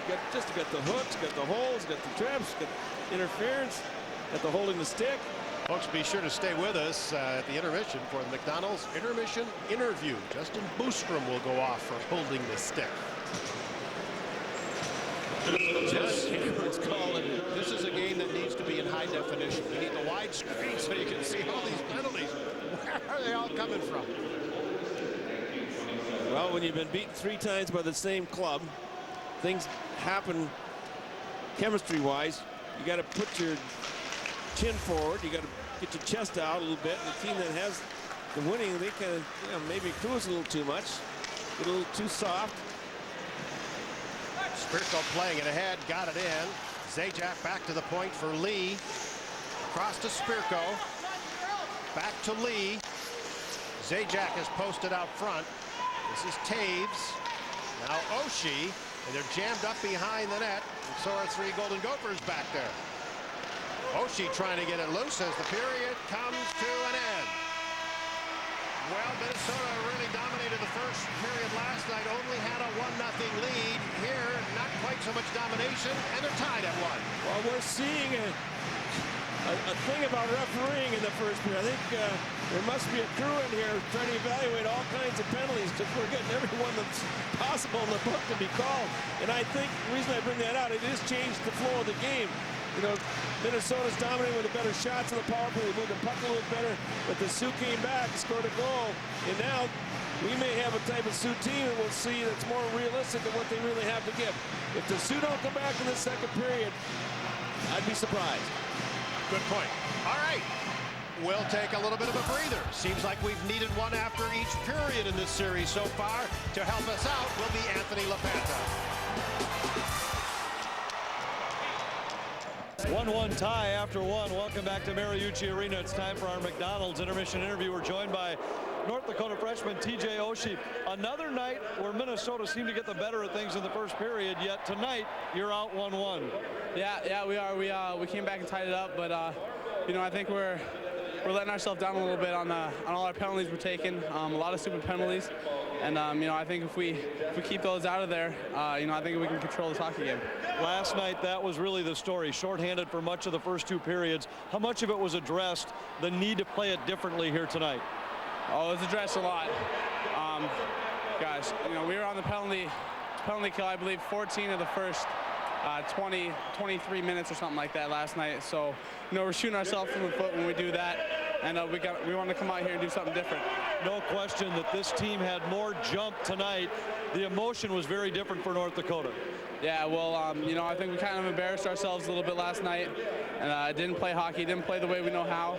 Got the hooks, got the holes, got the traps, got interference, got the holding the stick. Folks, be sure to stay with us at the intermission for the McDonald's intermission interview. Justin Boostrom will go off for holding the stick. This is a game that needs to be in high definition. We need the wide screen so you can see all these penalties. Where are they all coming from? Well, when you've been beaten 3 times by the same club, things happen chemistry-wise. You got to put your chin forward. You got to get your chest out a little bit. And the team that has the winning, they can maybe cruise a little too much, get a little too soft. Spirko playing it ahead, got it in. Zajac back to the point for Lee. Across to Spirko. Back to Lee. Zajac is posted out front. This is Taves. Now Oshie. And they're jammed up behind the net. And so are 3 Golden Gophers back there. Oshie trying to get it loose as the period comes to an end. Well, Minnesota really dominated the first period last night. Only had a 1-0 lead. Here, not quite so much domination, and they're tied at 1. Well, we're seeing a thing about refereeing in the first period. I think there must be a crew in here trying to evaluate all kinds of penalties because we're getting everyone that's possible in the book to be called. And I think the reason I bring that out, it has changed the flow of the game. You know, Minnesota's dominating with the better shots in the power play. They moved the puck a little better, but the Sioux came back, scored a goal, and now we may have a type of Sioux team that we'll see that's more realistic than what they really have to give. If the Sioux don't come back in the second period, I'd be surprised. Good point. All right. We'll take a little bit of a breather. Seems like we've needed one after each period in this series so far. To help us out will be Anthony LaPanta. 1-1 tie after 1. Welcome back to Mariucci Arena. It's time for our McDonald's intermission interview. We're joined by North Dakota freshman TJ Oshie. Another night where Minnesota seemed to get the better of things in the first period, yet tonight you're out 1-1. Yeah, we are. We came back and tied it up, but you know, I think we're letting ourselves down a little bit on all our penalties we're taking. A lot of stupid penalties, and you know, I think if we keep those out of there, you know, I think we can control this hockey game. Last night, that was really the story. Shorthanded for much of the first 2 periods. How much of it was addressed, the need to play it differently here tonight? Oh, it was addressed a lot. gosh, you know, we were on the penalty kill, I believe, 14 of the first 23 minutes or something like that last night. So, you know, we're shooting ourselves in the foot when we do that, and we want to come out here and do something different. No question that this team had more jump tonight. The emotion was very different for North Dakota. Yeah, well, you know, I think we kind of embarrassed ourselves a little bit last night, and didn't play hockey, didn't play the way we know how.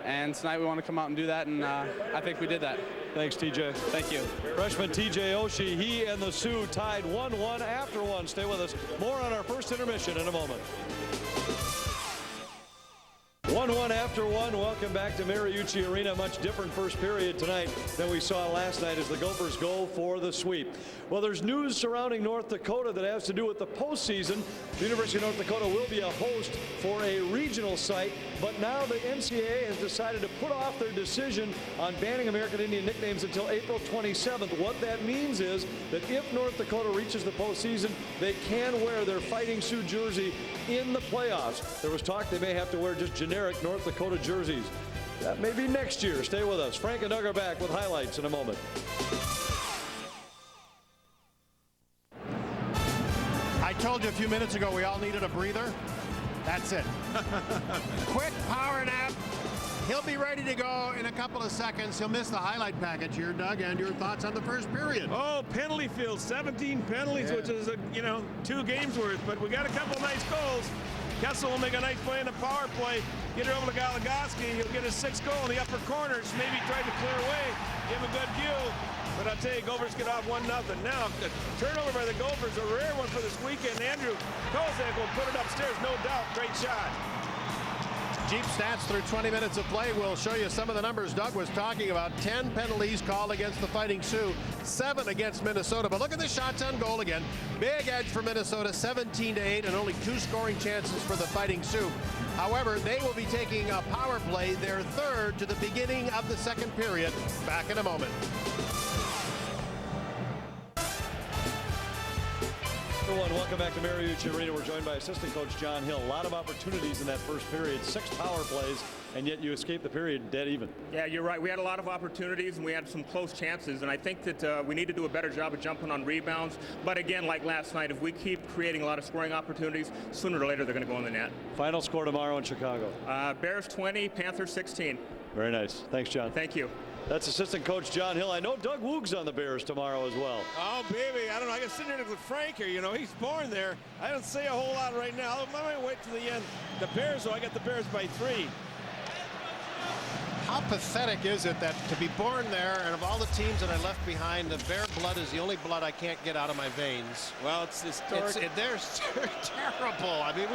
And tonight we want to come out and do that, and I think we did that. Thanks, TJ. Thank you. Freshman TJ Oshie, he and the Sioux tied 1-1 after one. Stay with us. More on our first intermission in a moment. 1-1 after one. Welcome back to Mariucci Arena. Much different first period tonight than we saw last night as the Gophers go for the sweep. Well, there's news surrounding North Dakota that has to do with the postseason. The University of North Dakota will be a host for a regional site, but now the NCAA has decided to put off their decision on banning American Indian nicknames until April 27th. What that means is that if North Dakota reaches the postseason, they can wear their Fighting Sioux jersey in the playoffs. There was talk they may have to wear just generic North Dakota jerseys. That may be next year. Stay with us. Frank and Doug are back with highlights in a moment. I told you a few minutes ago we all needed a breather. That's it. Quick power nap. He'll be ready to go in a couple of seconds. He'll miss the highlight package here, Doug, and your thoughts on the first period. Oh, penalty field, 17 penalties, which is, you know, 2 games worth, but we got a couple nice goals. Kessel will make a nice play in the power play. Get it over to Goligoski. He'll get his 6th goal in the upper corners. Maybe try to clear away, give him a good view. But I'll tell you, Gophers get off 1-0. Now, the turnover by the Gophers, a rare one for this weekend. Andrew Kozak will put it upstairs, no doubt. Great shot. Jeep stats through 20 minutes of play will show you some of the numbers Doug was talking about. 10 penalties called against the Fighting Sioux, 7 against Minnesota. But look at the shots on goal again. Big edge for Minnesota, 17-8, and only 2 scoring chances for the Fighting Sioux. However, they will be taking a power play, their 3rd to the beginning of the 2nd period. Back in a moment. Welcome back to Mariucci Arena. We're joined by assistant coach John Hill. A lot of opportunities in that first period, 6 power plays, and yet you escaped the period dead even. Yeah, you're right. We had a lot of opportunities, and we had some close chances, and I think that we need to do a better job of jumping on rebounds. But again, like last night, if we keep creating a lot of scoring opportunities, sooner or later they're going to go in the net. Final score tomorrow in Chicago. Bears 20, Panthers 16. Very nice. Thanks, John. Thank you. That's assistant coach John Hill. I know Doug Woog's on the Bears tomorrow as well. Oh, baby, I don't know. I got to sit here with Frank here. You know, he's born there. I don't say a whole lot right now. I might wait to the end. The Bears, though, I got the Bears by 3. How pathetic is it that to be born there, and of all the teams that I left behind, the Bear blood is the only blood I can't get out of my veins. Well, it's historic. They're terrible. I mean,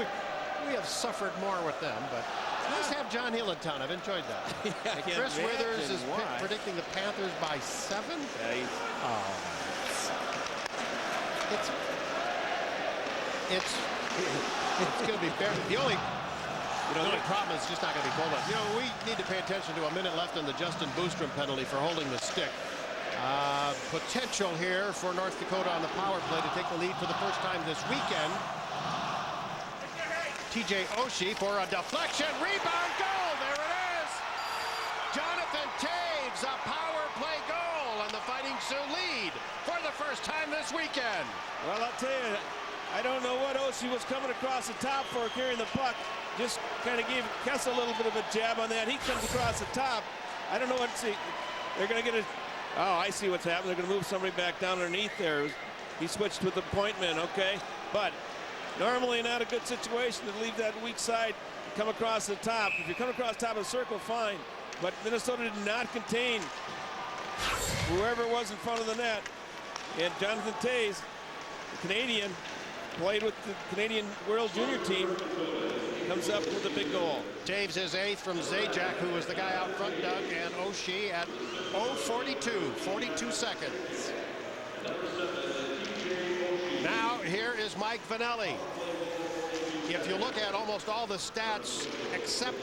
we have suffered more with them, but it's nice to have John Hill in town. I've enjoyed that. Yeah, and Chris Withers is predicting the Panthers by 7. Yeah, It's going to be fair. The only problem is just not going to be pulled up. You know, we need to pay attention to a minute left in the Justin Boostrom penalty for holding the stick. Potential here for North Dakota on the power play to take the lead for the first time this weekend. TJ Oshie for a deflection, rebound, goal, there it is! Jonathan Taves, a power play goal, and the Fighting Sioux lead for the first time this weekend. Well, I'll tell you, I don't know what Oshie was coming across the top for carrying the puck. Just kind of gave Kessel a little bit of a jab on that. He comes across the top. I don't know what to see. They're going to get it. Oh, I see what's happening. They're going to move somebody back down underneath there. He switched with the point man, okay? But normally not a good situation to leave that weak side come across the top. If you come across the top of the circle, fine. But Minnesota did not contain whoever it was in front of the net. And Jonathan Taves, the Canadian, played with the Canadian World Junior team, comes up with a big goal. Taves is 8th from Zajac, who was the guy out front, Doug, and Oshie at 0:42, 42 seconds. Now here is Mike Vanelli. If you look at almost all the stats except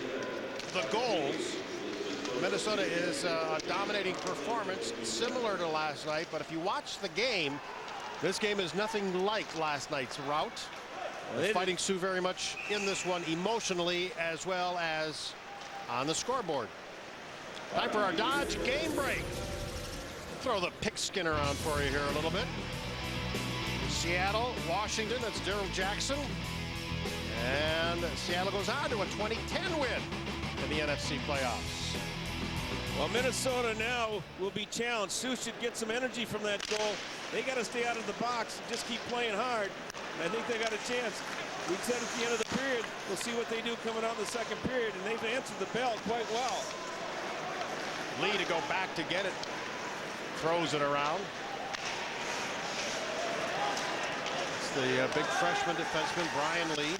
the goals, Minnesota is a dominating performance similar to last night. But if you watch the game, this game is nothing like last night's rout. The Fighting Sioux very much in this one emotionally as well as on the scoreboard. Time for our Dodge game break. throw the pigskin around for you here a little bit. Seattle, Washington, that's Daryl Jackson. And Seattle goes on to a 2010 win in the NFC playoffs. Well, Minnesota now will be challenged. Sioux should get some energy from that goal. They got to stay out of the box and just keep playing hard. I think they got a chance. We said at the end of the period, we'll see what they do coming out in the second period, and they've answered the bell quite well. Lee to go back to get it. Throws it around. It's the big freshman defenseman, Brian Lee.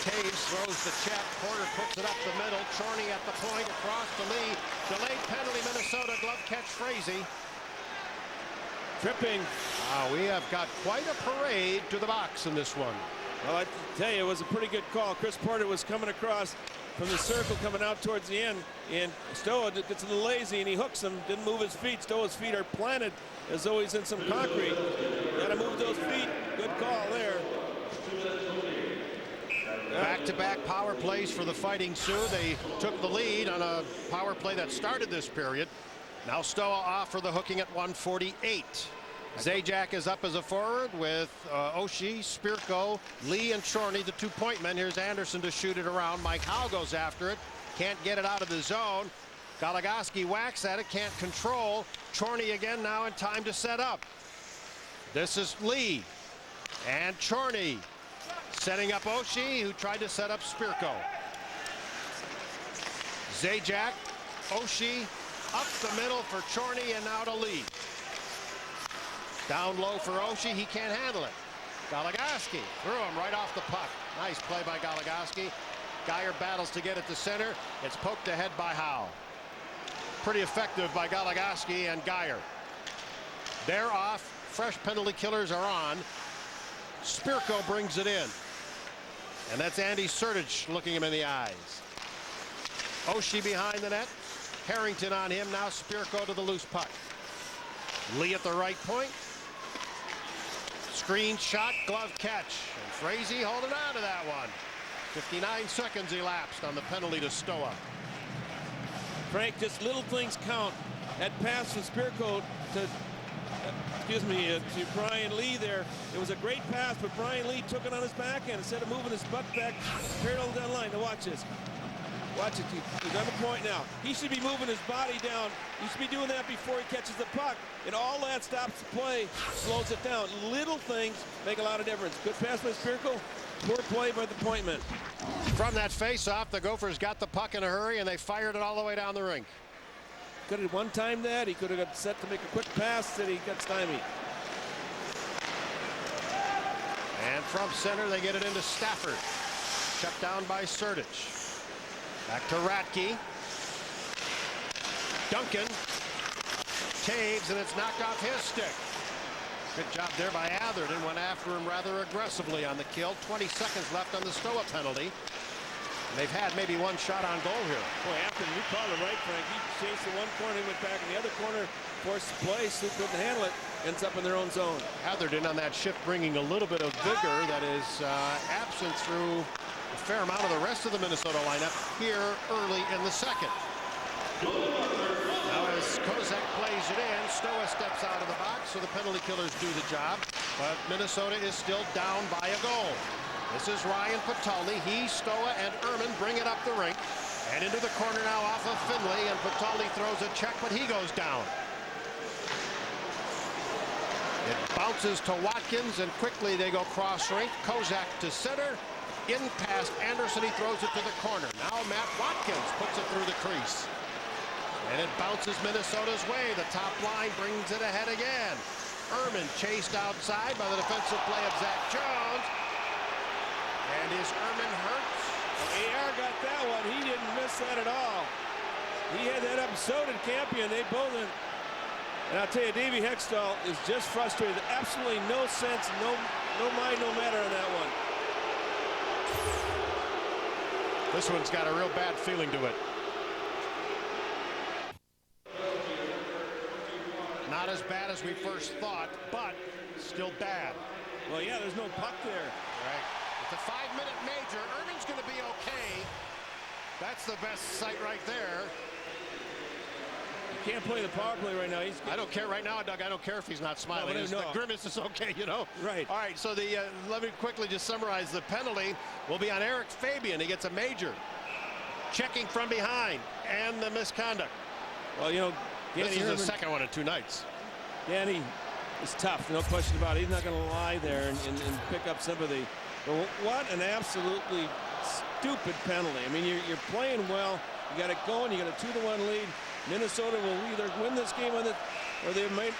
Taves throws the check. Porter puts it up the middle. Chorney at the point, across to Lee. Delayed penalty, Minnesota. Glove catch, Frazee. Tripping. We have got quite a parade to the box in this one. Well, I tell you, it was a pretty good call. Chris Porter was coming across from the circle, coming out towards the end, and Stoa gets a little lazy, and he hooks him. Didn't move his feet. Stoa's feet are planted as though he's in some concrete. Got to move those feet. Good call there. Back-to-back power plays for the Fighting Sioux. They took the lead on a power play that started this period. Now Stoa off for the hooking at 1:48. Zajac is up as a forward with Oshie, Spirko, Lee, and Chorney, the 2-point men. Here's Anderson to shoot it around. Mike Howe goes after it. Can't get it out of the zone. Goligoski whacks at it. Can't control. Chorney again now in time to set up. This is Lee. And Chorney setting up Oshie, who tried to set up Spirko. Zajac, Oshie, up the middle for Chorney, and now to Lee. Down low for Oshie, he can't handle it. Goligoski threw him right off the puck. Nice play by Goligoski. Geyer battles to get it to center. It's poked ahead by Howe. Pretty effective by Goligoski and Geyer. They're off. Fresh penalty killers are on. Spirko brings it in. And that's Andy Sertich looking him in the eyes. Oshie behind the net. Harrington on him. Now Spirko to the loose puck. Lee at the right point. Screen shot, glove catch. And Frazee holding on to that one. 59 seconds elapsed on the penalty to Stoa. Frank, just little things count. That pass from Spirko to Brian Lee there. It was a great pass, but Brian Lee took it on his backhand instead of moving his butt back parallel down the line. Now watch this. Watch it. He's on the point now. He should be moving his body down. He should be doing that before he catches the puck. And all that stops the play, slows it down. Little things make a lot of difference. Good pass by Spirko. Poor play by the point man. From that face-off, the Gophers got the puck in a hurry, and they fired it all the way down the rink. Could have one-timed that. He could have got set to make a quick pass that he got stymied. And from center, they get it into Stafford. Shut down by Sertich. Back to Ratke. Duncan. Taves, and it's knocked off his stick. Good job there by Atherton. Went after him rather aggressively on the kill. 20 seconds left on the Stoa penalty. And they've had maybe one shot on goal here. Boy, Atherton, you called it right, Frank. He chased the one corner, he went back in the other corner, forced the play. Sioux couldn't handle it. Ends up in their own zone. Atherton on that shift bringing a little bit of vigor that is absent through a fair amount of the rest of the Minnesota lineup here early in the second. Now as Kozak plays it in, Stoa steps out of the box, so the penalty killers do the job. But Minnesota is still down by a goal. This is Ryan Patulny. He, Stoa, and Ehrman bring it up the rink. And into the corner now off of Finley, and Patulny throws a check, but he goes down. It bounces to Watkins, and quickly they go cross-rink. Kozak to center. In past Anderson, he throws it to the corner. Now Matt Watkins puts it through the crease. And it bounces Minnesota's way. The top line brings it ahead again. Ehrman chased outside by the defensive play of Zach Jones. And is Ehrman hurt? Well, AR got that one. He didn't miss that at all. He had that up, so did Campion. They both in. And I'll tell you, Davey Hextall is just frustrated. Absolutely no sense, no mind, no matter on that one. This one's got a real bad feeling to it. Not as bad as we first thought, but still bad. Well, yeah, there's no puck there. Right. It's a 5-minute major. Ehrman's going to be okay. That's the best sight right there. can't play the power play right now. I don't care right now, Doug. I don't care if he's not smiling. No. The grimace is okay, you know. Right. All right, so let me quickly just summarize. The penalty will be on Eric Fabian. He gets a major. Checking from behind and the misconduct. Well, you know, this is the second one in 2 nights. Danny is tough, no question about it. He's not going to lie there and pick up sympathy. But what an absolutely stupid penalty. I mean, you're playing well. You got it going. You got a 2-1 lead. Minnesota will either win this game or they might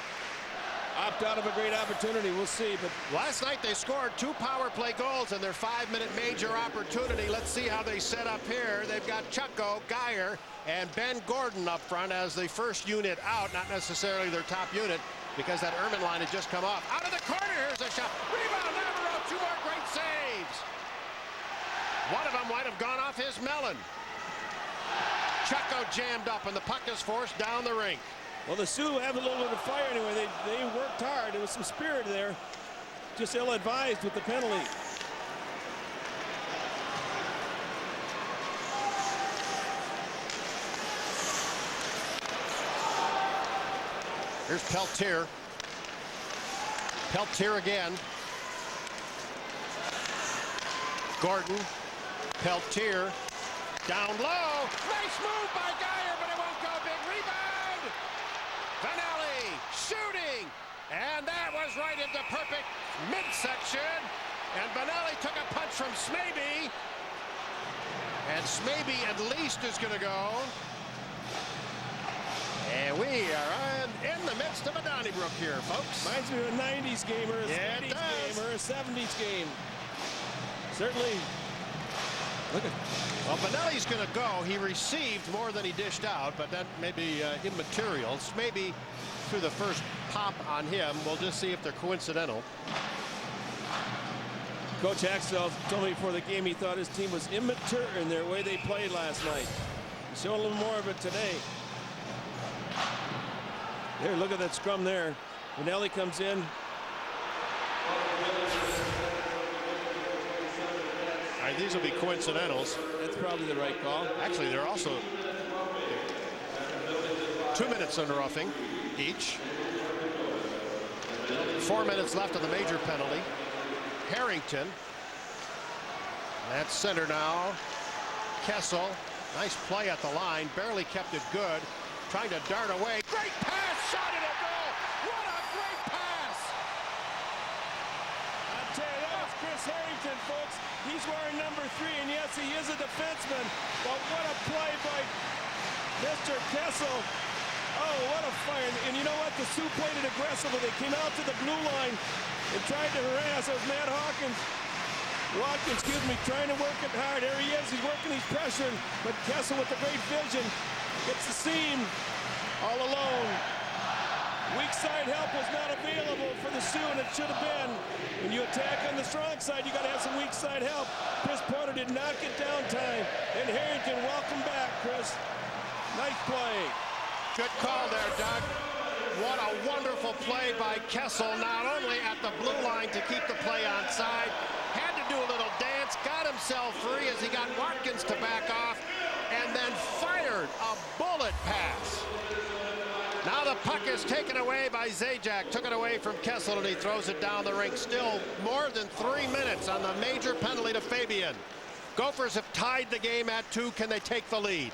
opt out of a great opportunity. We'll see. But last night they scored 2 power play goals in their 5-minute major opportunity. Let's see how they set up here. They've got Chucko, Geyer, and Ben Gordon up front as the first unit out, not necessarily their top unit, because that Erman line had just come off. Out of the corner, here's a shot. Rebound, Lamoureux, 2 more great saves. One of them might have gone off his melon. Chucko jammed up, and the puck is forced down the rink. Well, the Sioux have a little bit of fire anyway. They worked hard. There was some spirit there. Just ill-advised with the penalty. Here's Peltier. Peltier again. Gordon. Peltier. Down low. Nice move by Geyer, but it won't go. Big rebound. Vanelli shooting. And that was right into perfect midsection. And Vanelli took a punch from Smaby. And Smaby at least is going to go. And we are in the midst of a Donnybrook here, folks. Reminds me of a 90s game or a 80s game or a 70s game. Certainly. Look at. Well, Vanelli's going to go. He received more than he dished out, but that may be immaterial. Maybe through the first pop on him. We'll just see if they're coincidental. Coach Axtell told me before the game he thought his team was immature in their way they played last night. He showed a little more of it today. There, look at that scrum there. Vanelli comes in. All right, these will be coincidentals. That's probably the right call. Actually, they're also 2 minutes under roughing each. 4 minutes left of the major penalty. Harrington. That's center now. Kessel. Nice play at the line. Barely kept it good. Trying to dart away. Great pass. Shot at a goal. What a great pass. I'll tell you, that was Chris Harrington, folks. He's wearing number 3, and yes, he is a defenseman. But what a play by Mr. Kessel. Oh, what a fire. And you know what? The Sioux played it aggressively. They came out to the blue line and tried to harass. It was Matt Watkins, trying to work it hard. There he is. He's working, he's pressuring. But Kessel with the great vision gets the seam all alone. Weak side help was not available for the Sioux, and it should have been. When you attack on the strong side, you got to have some weak side help. Chris Porter did not get downtime. And Harrington, welcome back, Chris. Nice play. Good call there, Doug. What a wonderful play by Kessel, not only at the blue line to keep the play onside, had to do a little dance, got himself free as he got Watkins to back off, and then fired a bullet pass. Now the puck is taken away by Zajac. Took it away from Kessel, and he throws it down the rink. Still more than 3 minutes on the major penalty to Fabian. Gophers have tied the game at 2. Can they take the lead?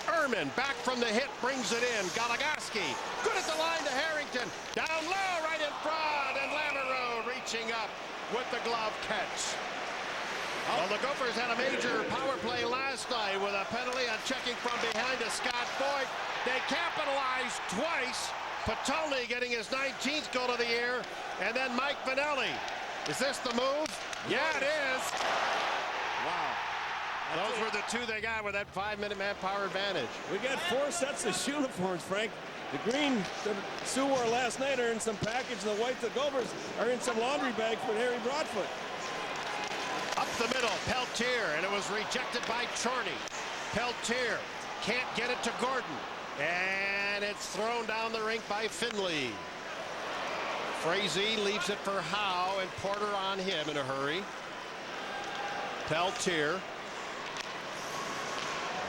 Erman back from the hit, brings it in. Goligoski, good at the line to Harrington. Down low, right in front, and Lamoureux reaching up with the glove catch. Well, the Gophers had a major power play last night with a penalty on checking from behind to Scott Boyd. They capitalized twice. Patolny getting his 19th goal of the year, and then Mike Vanelli. Is this the move? Yeah, it is. Wow. Those were the 2 they got with that 5-minute manpower advantage. We got 4 sets of uniforms, Frank. The green the Sioux wore last night are in some package. The white, the Gophers, are in some laundry bag for Harry Broadfoot. Up the middle, Peltier, and it was rejected by Chorney. Peltier can't get it to Gordon, and it's thrown down the rink by Finley. Frazee leaves it for Howe, and Porter on him in a hurry. Peltier.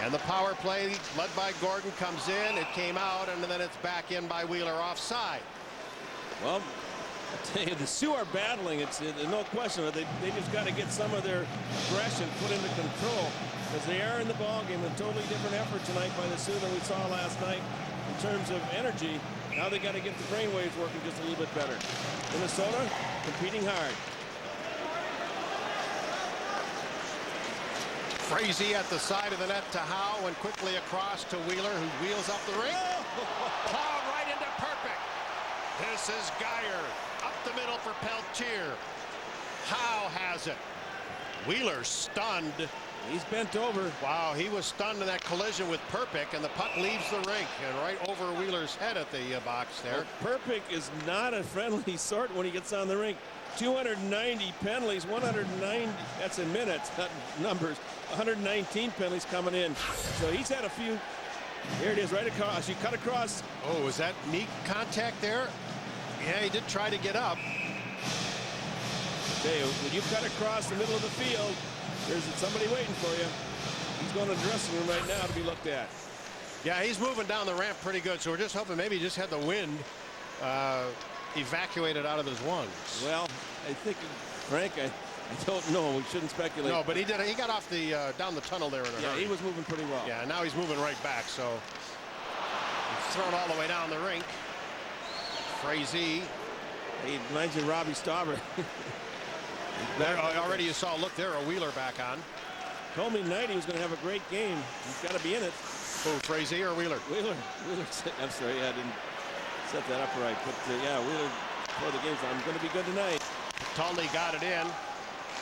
And the power play led by Gordon comes in. It came out, and then it's back in by Wheeler offside. Well, I tell you, the Sioux are battling. It's no question. They just got to get some of their aggression put into control, because they are in the ball game. A totally different effort tonight by the Sioux than we saw last night in terms of energy. Now they got to get the brainwaves working just a little bit better. Minnesota competing hard. Frazee at the side of the net to Howe, and quickly across to Wheeler, who wheels up the ring. Plowed right into Perpick. This is Geyer up the middle for Peltier. Howe has it. Wheeler stunned. He's bent over. Wow, he was stunned in that collision with Perpick, and the puck leaves the rink and right over Wheeler's head at the box there. Well, Perpick is not a friendly sort when he gets on the rink. 290 penalties, 190, that's in minutes, not numbers. 119 penalties coming in. So he's had a few. Here it is, right across. You cut across. Oh, was that knee contact there? Yeah, he did try to get up. Okay, when you cut across the middle of the field, there's somebody waiting for you. He's going to the dressing room right now to be looked at. Yeah, he's moving down the ramp pretty good, so we're just hoping maybe he just had the wind evacuated out of his lungs. Well, I think, Frank, I don't know. We shouldn't speculate. No, but he did. He got off the down the tunnel there in a hurry. Yeah, he was moving pretty well. Yeah, now he's moving right back. So he's thrown all the way down the rink. Frazee. He reminds you of Robbie Stauber. There, already you saw. Look there, a Wheeler back on. Told me tonight he was going to have a great game. He's got to be in it. Oh, Frazee or Wheeler? Wheeler. I'm sorry, I didn't set that up right. But yeah, Wheeler before the game's on. Going to be good tonight. Patalny got it in.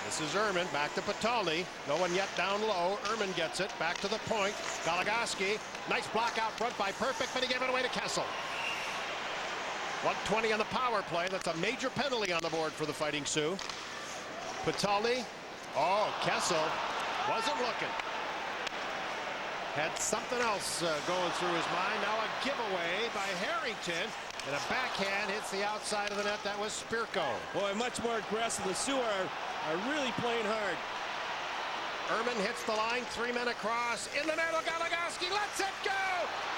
This is Erman back to Patalny. No one yet down low. Erman gets it back to the point. Goligoski, nice block out front by Perpick, but he gave it away to Kessel. 120 on the power play. That's a major penalty on the board for the Fighting Sioux. Patalny. Oh, Kessel wasn't looking. Had something else going through his mind. Now a giveaway by Harrington. And a backhand hits the outside of the net. That was Spirko. Boy, much more aggressive. The Sioux are really playing hard. Erman hits the line. 3 men across. In the net, Goligoski lets it go.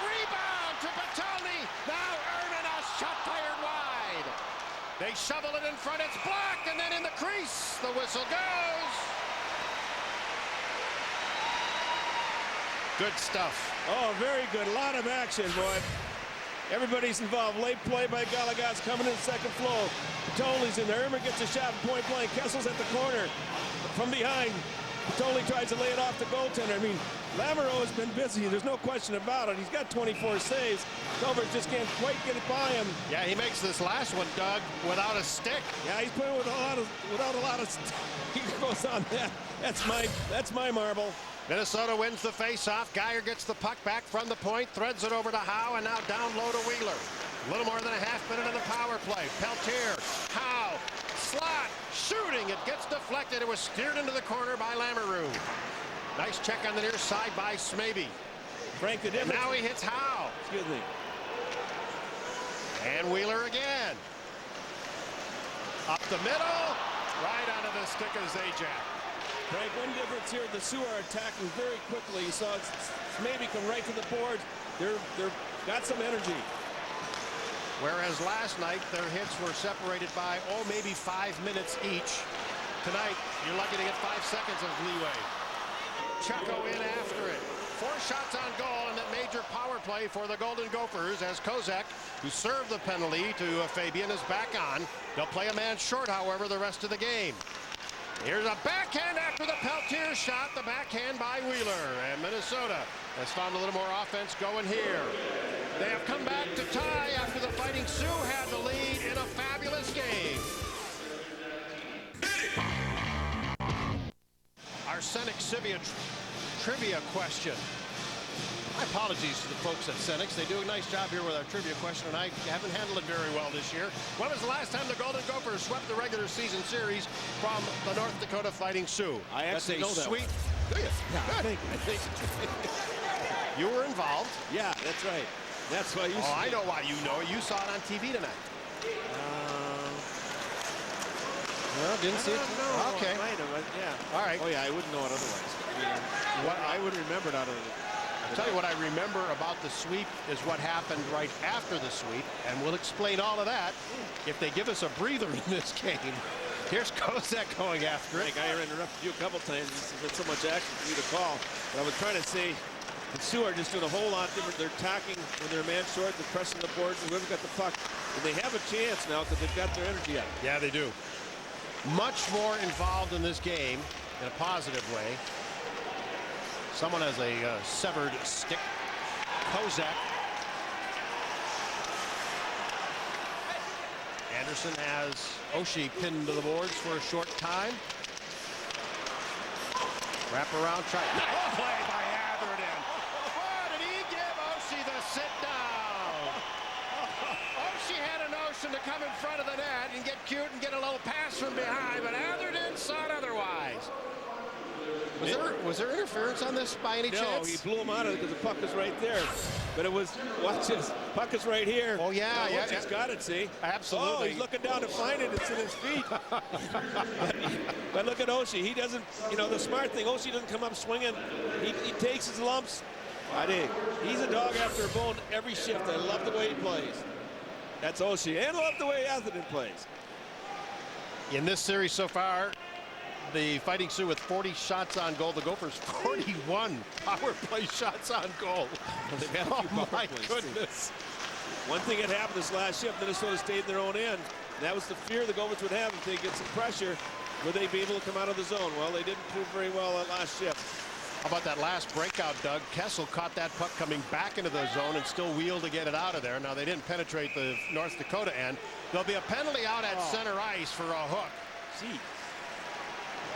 Rebound to Patalny. Now Erman, a shot fired wide. They shovel it in front. It's blocked. And then in the crease, the whistle goes. Good stuff. Oh, very good. A lot of action, boy. Everybody's involved. Late play by Goligoski coming in second flow. Patalny's in there. Erman gets a shot from point blank. Kessel's at the corner. From behind, Patalny tries to lay it off the goaltender. I mean, Lamoureux has been busy. There's no question about it. He's got 24 saves. Gophers just can't quite get it by him. Yeah, he makes this last one, Doug, without a stick. Yeah, he's playing without a lot of he goes on that. That's my marble. Minnesota wins the face-off. Geyer gets the puck back from the point, threads it over to Howe, and now down low to Wheeler. A little more than a half minute in the power play. Peltier, Howe, slot, shooting. It gets deflected. It was steered into the corner by Lamoureux. Nice check on the near side by Smaby. Frank, the difference. And now he hits Howe. Excuse me. And Wheeler again. Up the middle, right onto the stick of Zajac. Frank, one difference here, the Sioux are attacking very quickly. You saw maybe come right to the boards. They're got some energy. Whereas last night, their hits were separated by, maybe 5 minutes each. Tonight, you're lucky to get 5 seconds of leeway. Chucko in after it. 4 shots on goal in that major power play for the Golden Gophers as Kozak, who served the penalty to Fabian, is back on. They'll play a man short, however, the rest of the game. Here's a backhand after the Peltier shot. The backhand by Wheeler. And Minnesota has found a little more offense going here. They have come back to tie after the Fighting Sioux had the lead in a fabulous game. Our Senex trivia question. My apologies to the folks at Senex. They do a nice job here with our trivia question, and I haven't handled it very well this year. When was the last time the Golden Gophers swept the regular season series from the North Dakota Fighting Sioux? I actually know that sweet. Do you? Yeah, I think. You were involved. Yeah, that's right. That's why you. Oh, I know why you know it. You saw it on TV tonight. No, didn't see it. No, okay. Might have, yeah. All right. Oh yeah, I wouldn't know it otherwise. I would remember it out of it. I'll tell you what I remember about the sweep is what happened right after the sweep, and we'll explain all of that if they give us a breather in this game. Here's Kozak going after it. I interrupted you a couple times. There's been so much action for you to call. But I was trying to say the Sioux are just doing a whole lot different. They're attacking when they're a man short. They're pressing the boards. And whoever's got the puck, and they have a chance now because they've got their energy up. Yeah, they do. Much more involved in this game in a positive way. Someone has a severed stick. Kozak. Anderson has Oshie pinned to the boards for a short time. Wrap around try. Nice play by Atherton. Oh, did he give Oshie the sit down? Oshie had a notion to come in front of the net and get cute and get a little pass from behind, but Atherton saw it otherwise. Was there interference on this by any chance? No, he blew him out of it because the puck was right there. But it was, watch this, puck is right here. Oh, yeah, yeah. He's got it, see? Absolutely. Oh, he's looking down to find it. It's in his feet. but look at Oshie. He doesn't, you know, the smart thing, Oshie doesn't come up swinging. He takes his lumps. I think he's a dog after a bone every shift. I love the way he plays. That's Oshie. And I love the way Atherton plays. In this series so far, the Fighting Sioux with 40 shots on goal. The Gophers 41 power play shots on goal. Oh my goodness. One thing that happened this last shift, Minnesota stayed in their own end. That was the fear the Gophers would have if they get some pressure. Would they be able to come out of the zone? Well, they didn't prove very well that last shift. How about that last breakout, Doug? Kessel caught that puck coming back into the zone and still wheeled to get it out of there. Now, they didn't penetrate the North Dakota end. There'll be a penalty out at center ice for a hook. Gee.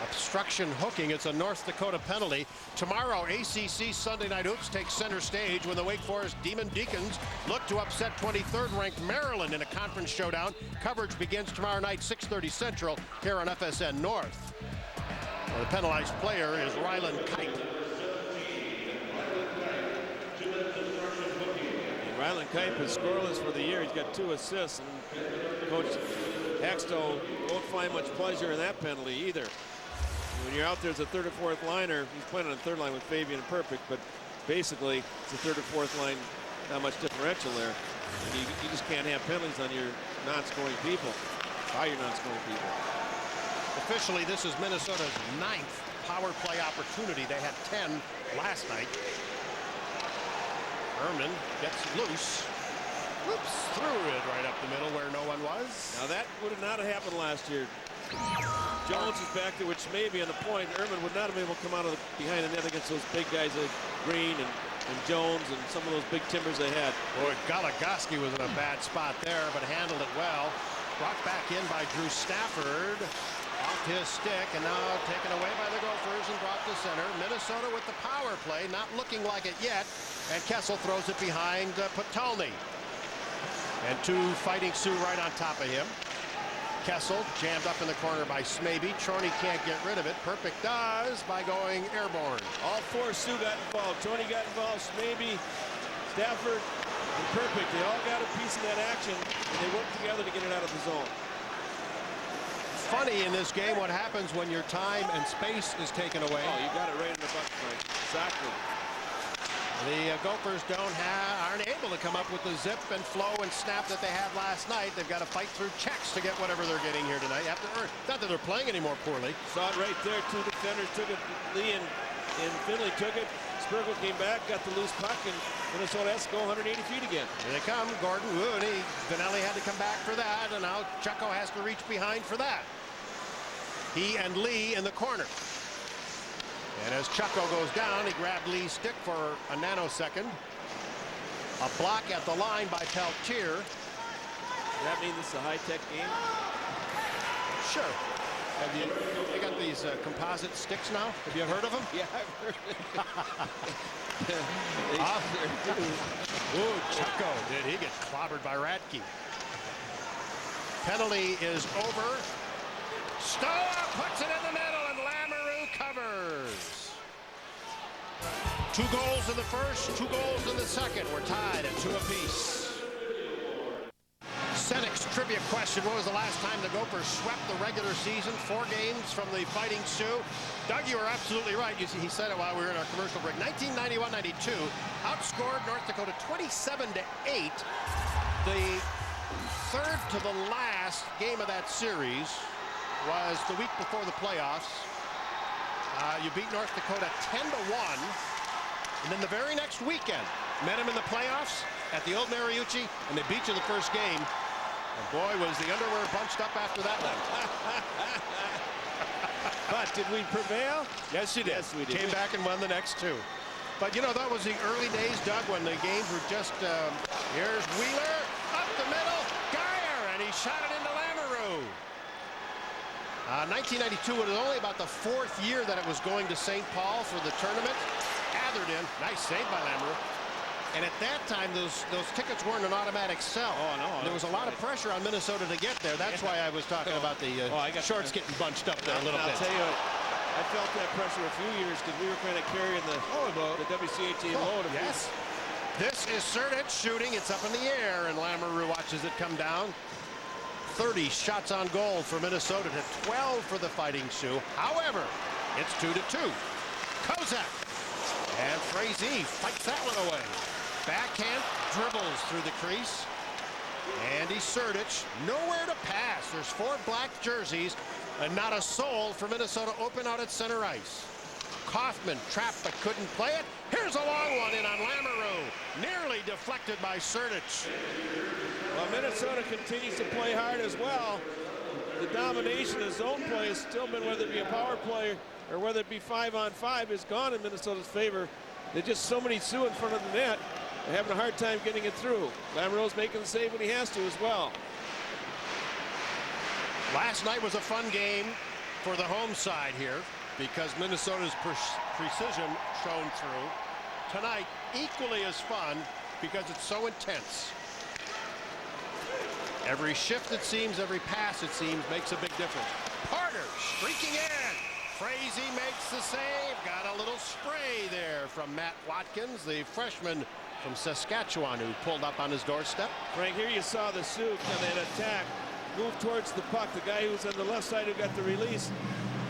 Obstruction hooking. It's a North Dakota penalty. Tomorrow, ACC Sunday Night Hoops takes center stage when the Wake Forest Demon Deacons look to upset 23rd ranked Maryland in a conference showdown. Coverage begins tomorrow night, 6:30 Central, here on FSN North. Well, the penalized player is Ryland Kite. Ryland Kite is scoreless for the year. He's got 2 assists. And Coach Haxtell won't find much pleasure in that penalty either. When you're out there as a third or fourth liner, he's playing on the third line with Fabian and Perfect, but basically it's a third or fourth line, not much differential there. And you just can't have penalties on your non-scoring people, by your non-scoring people. Officially, this is Minnesota's 9th power play opportunity. They had 10 last night. Herman gets loose. Whoops, threw it right up the middle where no one was. Now that would not have happened last year. Jones is back there, which may be on the point. Erman would not have been able to come out of behind the net against those big guys like Green and Jones and some of those big timbers they had. Boy, Goligoski was in a bad spot there, but handled it well. Brought back in by Drew Stafford. Off his stick, and now taken away by the Gophers and brought to center. Minnesota with the power play, not looking like it yet. And Kessel throws it behind Potulny. And 2 Fighting Sioux right on top of him. Kessel jammed up in the corner by Smaby. Chorney can't get rid of it. Perfect does by going airborne. All 4 Sioux got involved. Chorney got involved. Smaby, Stafford, and Perfect. They all got a piece of that action, and they worked together to get it out of the zone. Funny in this game what happens when your time and space is taken away. Oh, you got it right in the bucket, Frank. Exactly. The Gophers aren't able to come up with the zip and flow and snap that they had last night. They've got to fight through checks to get whatever they're getting here tonight. You have to earn. Not that they're playing any more poorly. Saw it right there. 2 defenders took it. Lee and Finley took it. Spurgle came back, got the loose puck, and Minnesota has to go 180 feet again. Here they come. Gordon Woody. Vanelli had to come back for that, and now Chucko has to reach behind for that. He and Lee in the corner. And as Chucko goes down, he grabbed Lee's stick for a nanosecond. A block at the line by Peltier. Does that mean this is a high-tech game? Sure. Have they got these composite sticks now? Have you heard of them? Yeah, I've heard it. Ooh, Chucko, did he get clobbered by Radke? Penalty is over. Stoa puts it in the middle, and Lamoureux covers. 2 goals in the first, 2 goals in the second. We're tied at 2 apiece. Senex trivia question. When was the last time the Gophers swept the regular season? 4 games from the Fighting Sioux. Doug, you are absolutely right. You see, he said it while we were in our commercial break. 1991-92 outscored North Dakota 27-8. The third to the last game of that series was the week before the playoffs. You beat North Dakota 10-1. And then the very next weekend, met them in the playoffs at the old Mariucci, and they beat you the first game. And boy, was the underwear bunched up after that night. But did we prevail? Yes, you did. Yes, we did. Came back and won the next 2. But, you know, that was the early days, Doug, when the games were just, here's Wheeler, up the middle, Geyer, and he shot it into Lamoureux. 1992 was only about the 4th year that it was going to St. Paul for the tournament. In. Nice save by Lamoureux. And at that time, those tickets weren't an automatic sell. Oh, no. There was a lot of pressure on Minnesota to get there. That's why I was talking about the shorts getting bunched up there a little bit. I'll tell you what, I felt that pressure a few years because we were kind of carrying the WCHA load. Yes. This is Zajac shooting. It's up in the air, and Lamoureux watches it come down. 30 shots on goal for Minnesota to 12 for the Fighting Sioux. However, it's 2-2. Kozak. And Frazee fights that one away. Backhand dribbles through the crease. Andy Zajac nowhere to pass. There's 4 black jerseys and not a soul for Minnesota open out at center ice. Kaufman trapped but couldn't play it. Here's a long one in on Lamoureux. Nearly deflected by Zajac. Well, Minnesota continues to play hard as well. The domination of zone play has still been, whether it be a power play or whether it be 5-on-5, is gone in Minnesota's favor. There's just so many Sioux in front of the net. They're having a hard time getting it through. Lamoureux's making the save when he has to as well. Last night was a fun game for the home side here because Minnesota's precision shone through. Tonight, equally as fun because it's so intense. Every shift, it seems, every pass, it seems, makes a big difference. Carter streaking in. Frazee makes the save. Got a little spray there from Matt Watkins, the freshman from Saskatchewan, who pulled up on his doorstep. Frank, here you saw the Sioux come in attack, move towards the puck. The guy who's on the left side who got the release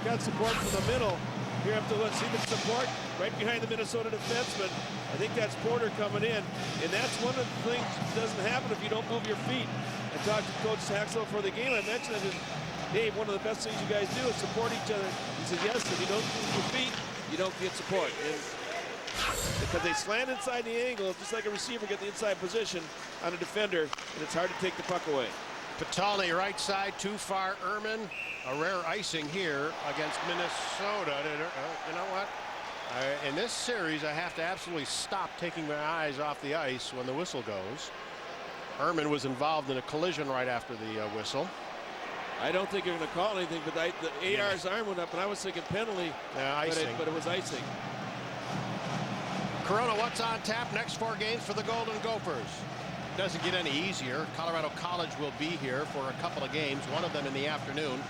got support from the middle. Here up to let's see the support right behind the Minnesota defenseman. I think that's Porter coming in, and that's one of the things that doesn't happen if you don't move your feet. I talked to Coach Haxel for the game. I mentioned that, Dave, one of the best things you guys do is support each other. He said, yes, if you don't move your feet, you don't get support. And because they slant inside the angle, just like a receiver get the inside position on a defender, and it's hard to take the puck away. Patalny right side, too far. Ehrman, a rare icing here against Minnesota. You know what? In this series, I have to absolutely stop taking my eyes off the ice when the whistle goes. Ehrman was involved in a collision right after the whistle. I don't think you're going to call anything, but the AR's arm went up, and I was thinking penalty. Yeah, icing. But it was icing. Corona, what's on tap? Next 4 games for the Golden Gophers. Doesn't get any easier. Colorado College will be here for a couple of games, one of them in the afternoon.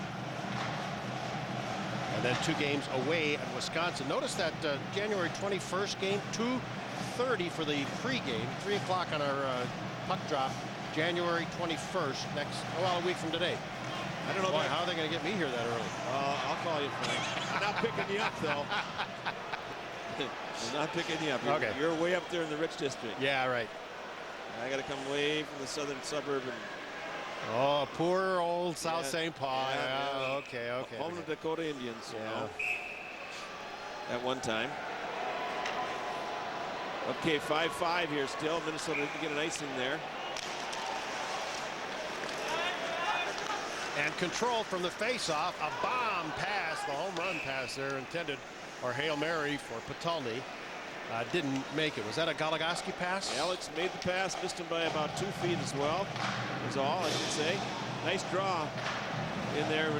And then 2 games away at Wisconsin. Notice that January 21st game, 2:30 for the pregame, 3 o'clock on our puck drop, January 21st, a week from today. I don't know how are they going to get me here that early? I'll call you, Frank. I'm not picking you up, though. I'm not picking you up. You're way up there in the Rich District. Yeah, right. I got to come way from the southern suburb. And oh, poor old South St. Paul. Yeah, okay. Home to Dakota Indians, you know, at one time. Okay, 5-5 here still. Minnesota didn't get an icing there. And control from the faceoff. A bomb pass, the home run pass there intended, or Hail Mary for Patalny. Didn't make it. Was that a Goligoski pass? Alex made the pass, missed him by about 2 feet as well. Is all I should say. Nice draw in there.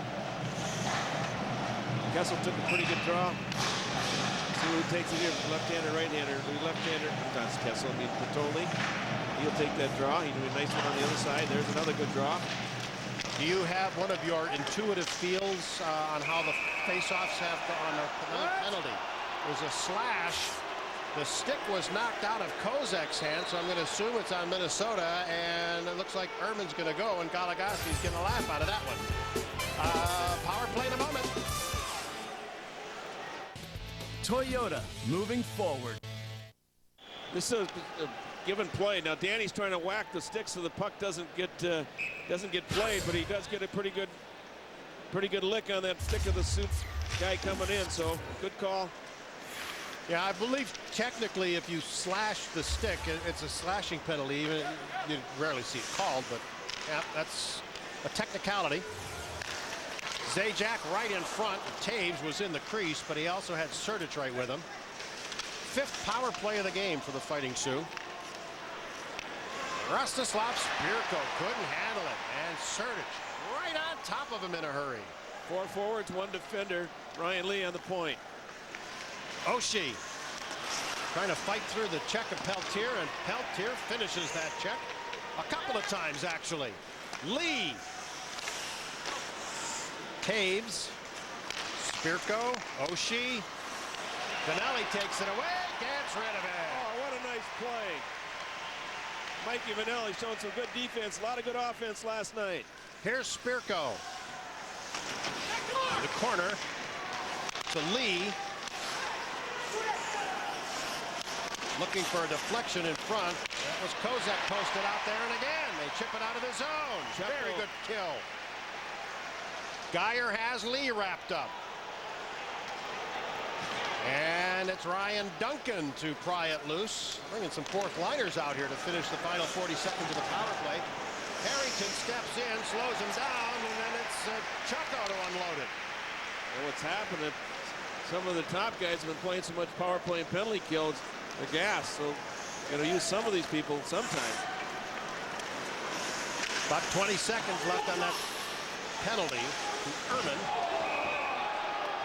Kessel took a pretty good draw. See who takes it here, left-hander, right-hander. Left-hander, not Kessel, I mean Patalny. He'll take that draw. He did a nice one on the other side. There's another good draw. Do you have one of your intuitive feels on how the faceoffs have gone on a penalty? There's a slash The stick was knocked out of Kozak's hand, so I'm going to assume it's on Minnesota, and it looks like Ehrman's going to go, and Goligoski's getting a laugh out of that one. Power play in a moment. Toyota, moving forward. This is a given play. Now Danny's trying to whack the stick so the puck doesn't get played, but he does get a pretty good lick on that stick of the Sioux guy coming in. So good call. Yeah, I believe technically if you slash the stick, it's a slashing penalty. Even you rarely see it called, but yeah, that's a technicality. Zajac right in front. Taves was in the crease, but he also had Sertic right with him. 5th power play of the game for the Fighting Sioux. Rostislav Spirko couldn't handle it, and Sertic right on top of him in a hurry. 4 forwards, 1 defender. Ryan Lee on the point. Oshie trying to fight through the check of Peltier, and Peltier finishes that check a couple of times, actually. Lee. Taves. Spirko. Oshie. Vanelli takes it away, gets rid of it. Oh, what a nice play. Mikey Vanelli showing some good defense, a lot of good offense last night. Here's Spirko. In the corner to Lee. Looking for a deflection in front. That was Kozak posted out there, and again, they chip it out of the zone. Very good kill. Geyer has Lee wrapped up. And it's Ryan Duncan to pry it loose. Bringing some 4th liners out here to finish the final 40 seconds of the power play. Harrington steps in, slows him down, and then it's Chucko to unload it. And what's happened is some of the top guys have been playing so much power play and penalty kills, they're gassed. So got to use some of these people sometime. About 20 seconds left on that penalty to Ehrman.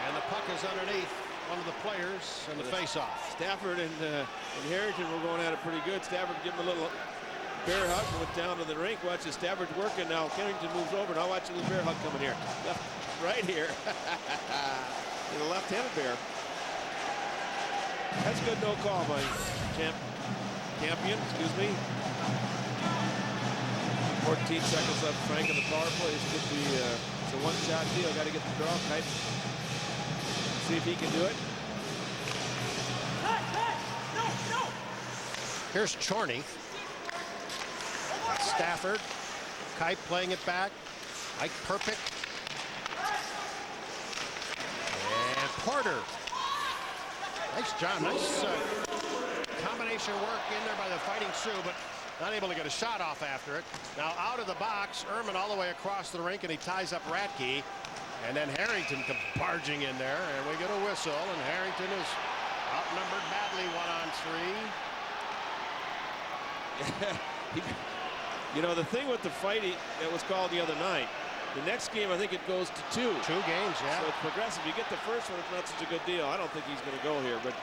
And the puck is underneath one of the players in the face-off. Stafford and Harrington were going at it pretty good. Stafford gave him a little bear hug and went down to the rink. Watch as Stafford's working now. Harrington moves over. Now watch the bear hug coming here. Left, right here. To the left-handed bear. That's a good no call by Campion. Excuse me. 14 seconds left. Frank in the power play. This could be it's a one-shot deal. Got to get the draw. Kite. See if he can do it. Here's Chorney. Stafford. Kite playing it back. Mike Perpick. And Porter. Nice job. Nice combination work in there by the Fighting Sioux, but not able to get a shot off after it. Now out of the box, Ehrman all the way across the rink, and he ties up Ratke. And then Harrington comes barging in there, and we get a whistle, and Harrington is outnumbered badly 1-on-3. You know, the thing with the fighting that was called the other night, the next game, I think it goes to 2. 2 games, yeah. So it's progressive. You get the first one, it's not such a good deal. I don't think he's going to go here, but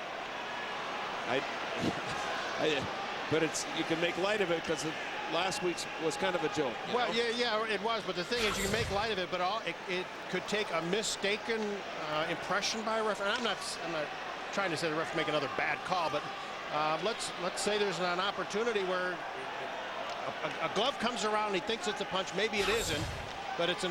but it's, you can make light of it because last week's was kind of a joke. Well, yeah, it was. But the thing is, you can make light of it, but it could take a mistaken impression by a referee. I'm not trying to say the ref make another bad call, but let's say there's an opportunity where a glove comes around and he thinks it's a punch. Maybe it isn't, but it's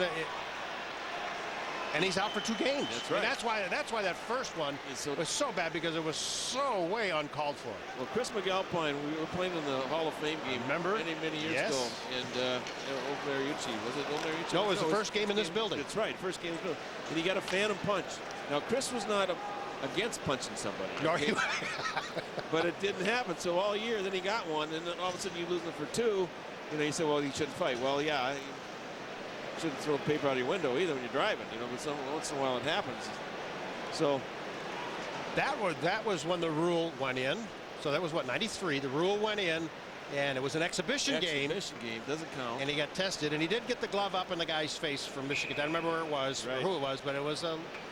and he's out for 2 games. That's right. And that's why that first one was so bad, because it was so way uncalled for. Well, Chris McAlpine, we were playing in the Hall of Fame game. Remember? Many years ago. And old Mariucci. Was it old Mariucci? No, it was the first game in this building. That's right. First game in this building. And he got a phantom punch. Now, Chris was not against punching somebody. No, okay? But it didn't happen. So all year, then he got one. And then all of a sudden, you lose them for 2. You know, you say, well, he shouldn't fight. Well, yeah. Shouldn't throw the paper out of your window either when you're driving, you know, but once in a while it happens. So that was when the rule went in. So that was what, 93. The rule went in, and it was an exhibition game. Exhibition game doesn't count. And he got tested, and he did get the glove up in the guy's face from Michigan. I don't remember where it was, or who it was, but it was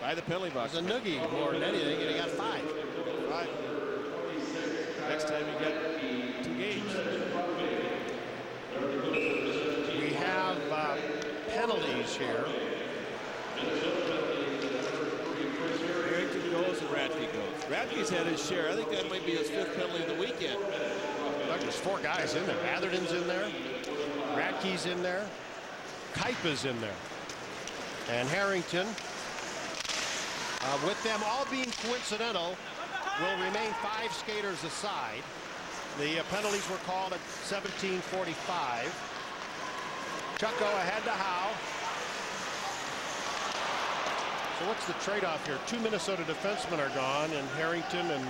by the penalty box. It was a noogie more than anything, and he got 5. Next time you get 2 games. We have penalties here. Harrington goes and Radke goes. Radke's had his share. I think that might be his 5th penalty of the weekend. There's 4 guys in there. Atherton's in there. Radke's in there. Kaipa's in there. And Harrington, with them all being coincidental, will remain 5 skaters aside. The penalties were called at 17:45. Chucko ahead to Howe. So what's the trade-off here? 2 Minnesota defensemen are gone, and Harrington and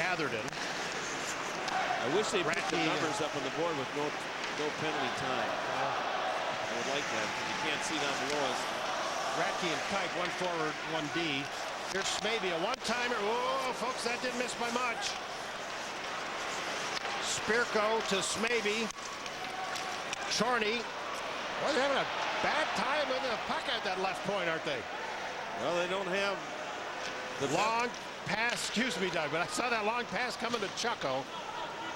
Atherton. I wish they put the numbers up on the board with no penalty time. I would like that because you can't see down below us. Radke and Kite, 1 forward, 1 D. Here's maybe a one-timer. Whoa, folks, that didn't miss by much. Spirko to Smaby. Chorney. Well, they're having a bad time with the puck at that left point, aren't they? Well, they don't have the long pass. Excuse me, Doug, but I saw that long pass coming to Chucko,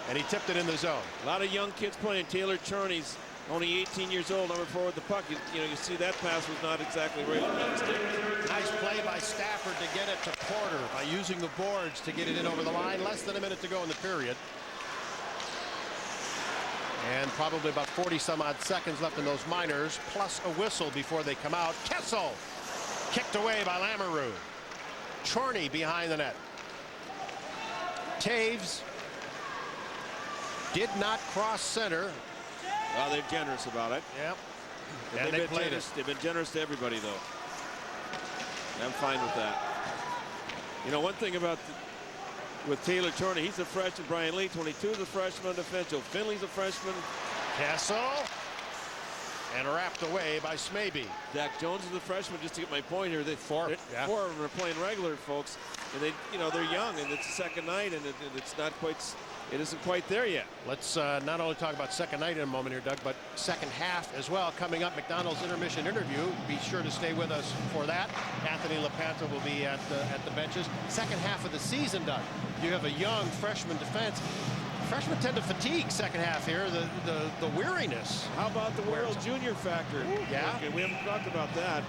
and he tipped it in the zone. A lot of young kids playing. Taylor Chorney's only 18 years old, number 4 with the puck. You see that pass was not exactly right. Nice play by Stafford to get it to Porter by using the boards to get it in over the line. Less than a minute to go in the period. And probably about 40-some-odd seconds left in those minors, plus a whistle before they come out. Kessel kicked away by Lamoureux. Chorney behind the net. Taves did not cross center. Well, they're generous about it. Yep. And they've been generous. They've been generous to everybody, though. I'm fine with that. One thing about with Taylor Chorney, he's a freshman. Brian Lee, 22, is a freshman defensive. Finley's a freshman. Kessel. And wrapped away by Smaby. Zach Jones is a freshman. Just to get my point here, four of them are playing regular, folks, and they're young, and it's the second night, and it's not quite. It isn't quite there yet. Let's not only talk about second night in a moment here, Doug, but second half as well. Coming up, McDonald's intermission interview. Be sure to stay with us for that. Anthony LaPanta will be at the benches. Second half of the season, Doug. You have a young freshman defense. Freshmen tend to fatigue second half here. The weariness. How about the World Junior factor? Yeah. We haven't talked about that.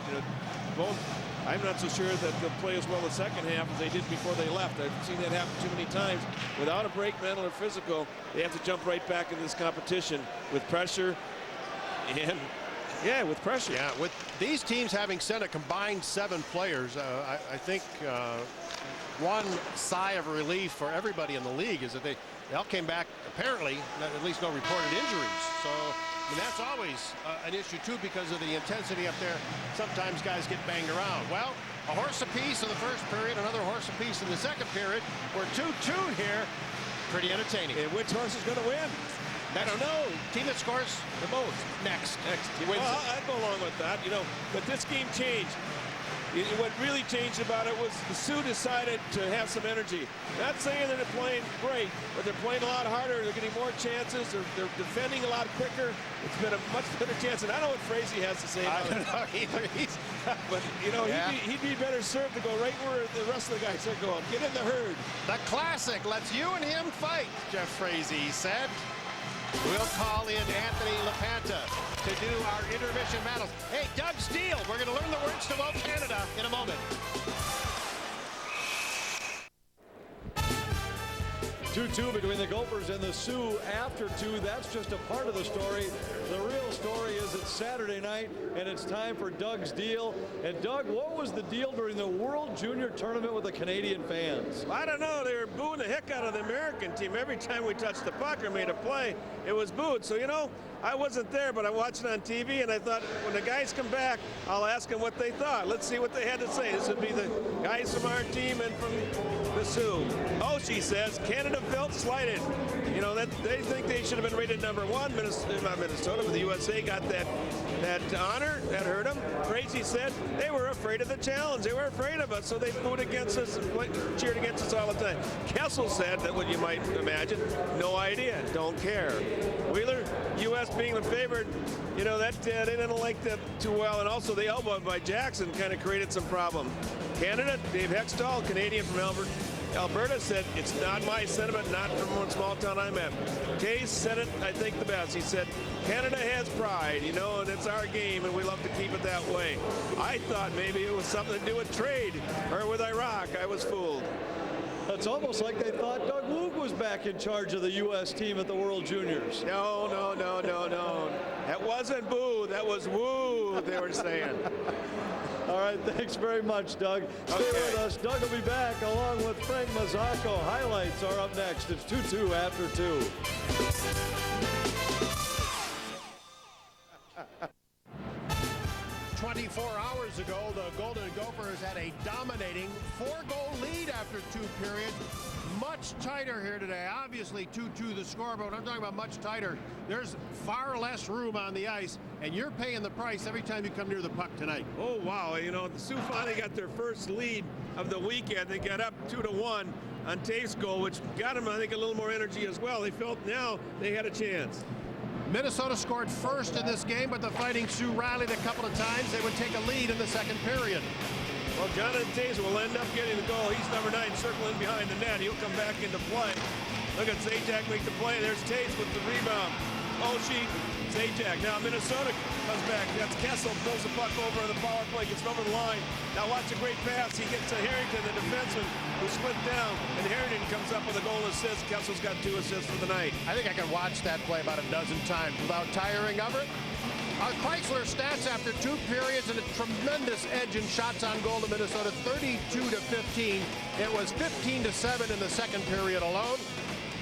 I'm not so sure that they'll play as well the second half as they did before they left. I've seen that happen too many times. Without a break, mental or physical, they have to jump right back into this competition with pressure. And with pressure. Yeah, with these teams having sent a combined 7 players, I think one sigh of relief for everybody in the league is that they all came back, apparently, at least no reported injuries. So, I mean, that's always an issue, too, because of the intensity up there. Sometimes guys get banged around. Well, a horse apiece in the first period, another horse apiece in the second period. We're 2-2 here. Pretty entertaining. And which horse is going to win? I don't know. Team that scores the most. Next. Well, I'd go along with that, but this game changed. What really changed about it was the Sioux decided to have some energy. Not saying that they're playing great, but they're playing a lot harder. They're getting more chances. They're defending a lot quicker. It's been a much better chance. And I know what Frazee has to say about it. I don't know either. But, he'd be better served to go right where the rest of the guys are going. Get in the herd. The classic. Let's you and him fight, Jeff Frazee said. We'll call in Anthony LaPanta to do our intermission battles. Hey, Doug Steele, we're going to learn the words to Woe Canada in a moment. 2-2 between the Gophers and the Sioux after 2. That's just a part of the story. The real story is it's Saturday night, and it's time for Doug's deal. And Doug, what was the deal during the World Junior Tournament with the Canadian fans? I don't know. They were booing the heck out of the American team. Every time we touched the puck or made a play, it was booed. So, I wasn't there, but I watched it on TV, and I thought, when the guys come back, I'll ask them what they thought. Let's see what they had to say. This would be the guys from our team and from the Sioux. Oh, she says, Canada felt slighted. That they think they should have been rated number 1. Not Minnesota, but the USA got that honor. That hurt them. Frazee said they were afraid of the challenge. They were afraid of us, so they booed against us and cheered against us all the time. Kessel said that, what you might imagine, no idea, don't care. Wheeler, U.S. being the favorite, that they didn't like that too well. And also the elbow by Jackson kind of created some problem. Canada, Dave Hextall, Canadian from Albert, Alberta said, it's not my sentiment, not from one small town I'm at. Case said it, I think, the best. He said, Canada has pride, you know, and it's our game, and we love to keep it that way. I thought maybe it was something to do with trade or with Iraq. I was fooled. It's almost like they thought Doug Woog was back in charge of the U.S. team at the World Juniors. No. That wasn't boo, that was woo, they were saying. All right, thanks very much, Doug. Stay with us. Doug will be back along with Frank Mazzacco. Highlights are up next. It's 2-2 after 2. 24 hours ago, the Golden Gophers had a dominating 4-goal lead after 2 periods. Much tighter here today. Obviously 2-2 the score, but when I'm talking about much tighter, there's far less room on the ice, and you're paying the price every time you come near the puck tonight. Oh, wow. You know, the Sioux finally got their first lead of the weekend. They got up 2-1 on Tave's goal, which got them, I think, a little more energy as well. They felt now they had a chance. Minnesota scored first in this game, but the Fighting Sioux rallied a couple of times. They would take a lead in the second period. Well, Jonathan Taves will end up getting the goal. He's number 9, circling behind the net. He'll come back into play. Look at Zajac make the play. There's Taves with the rebound. Zajac. Now Minnesota comes back. That's Kessel, throws the puck over on the power play, gets over the line. Now watch a great pass. He gets to Harrington, the defenseman, who split down, and Harrington comes up with a goal assist. Kessel's got 2 assists for the night. I think I can watch that play about a dozen times without tiring of it. Our Chrysler stats after 2 periods and a tremendous edge in shots on goal to Minnesota, 32-15. It was 15-7 in the second period alone.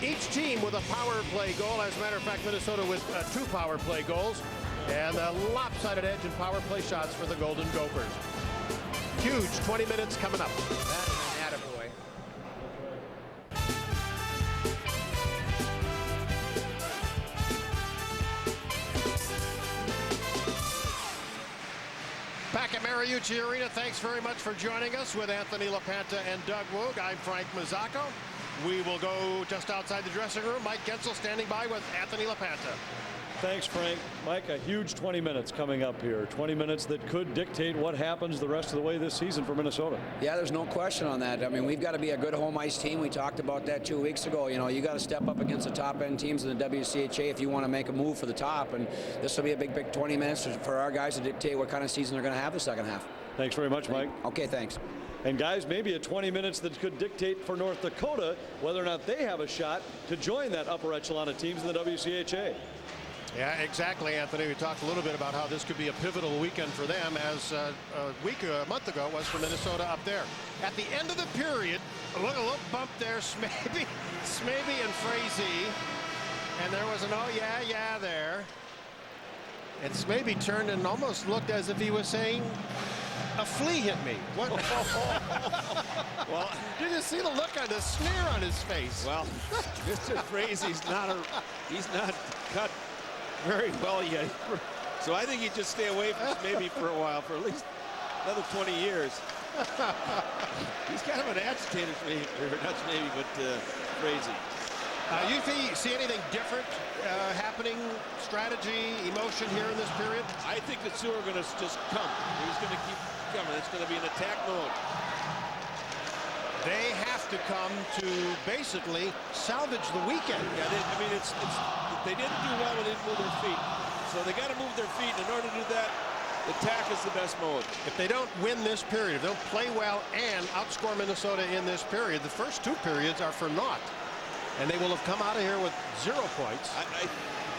Each team with a power play goal. As a matter of fact, Minnesota with 2 power play goals, and a lopsided edge in power play shots for the Golden Gophers. Huge 20 minutes coming up. That is an attaboy. Back at Mariucci Arena, thanks very much for joining us with Anthony LaPanta and Doug Woog. I'm Frank Mazzacco. We will go just outside the dressing room. Mike Gensel standing by with Anthony LaPanta. Thanks, Frank. Mike, a huge 20 minutes coming up here. 20 minutes that could dictate what happens the rest of the way this season for Minnesota. Yeah, there's no question on that. I mean, we've got to be a good home ice team. We talked about that 2 weeks ago. You know, you got to step up against the top-end teams in the WCHA if you want to make a move for the top. And this will be a big 20 minutes for our guys to dictate what kind of season they're going to have the second half. Thanks very much, Mike. Okay, thanks. And guys, maybe a 20 minutes that could dictate for North Dakota whether or not they have a shot to join that upper echelon of teams in the WCHA. Yeah, exactly, Anthony. We talked a little bit about how this could be a pivotal weekend for them, as a month ago was for Minnesota up there. At the end of the period, a little bump there, Smavey and Frazee, and there was an oh yeah there. And Smavey turned and almost looked as if he was saying, a flea hit me. What? Well, did you see the look on the sneer on his face? Well, Mr. Frazee's he's not cut very well yet. So I think he'd just stay away from maybe for a while, for at least another 20 years. He's kind of an agitator, not maybe, but Frazee. You see anything different happening, strategy, emotion here in this period? I think the Sioux are going to just come. He's going to keep coming. It's going to be an attack mode. They have to come to basically salvage the weekend. Yeah, they didn't do well when they didn't move their feet. So they got to move their feet. And in order to do that, attack is the best mode. If they don't win this period, if they don't play well and outscore Minnesota in this period, the first 2 periods are for naught. And they will have come out of here with 0 points.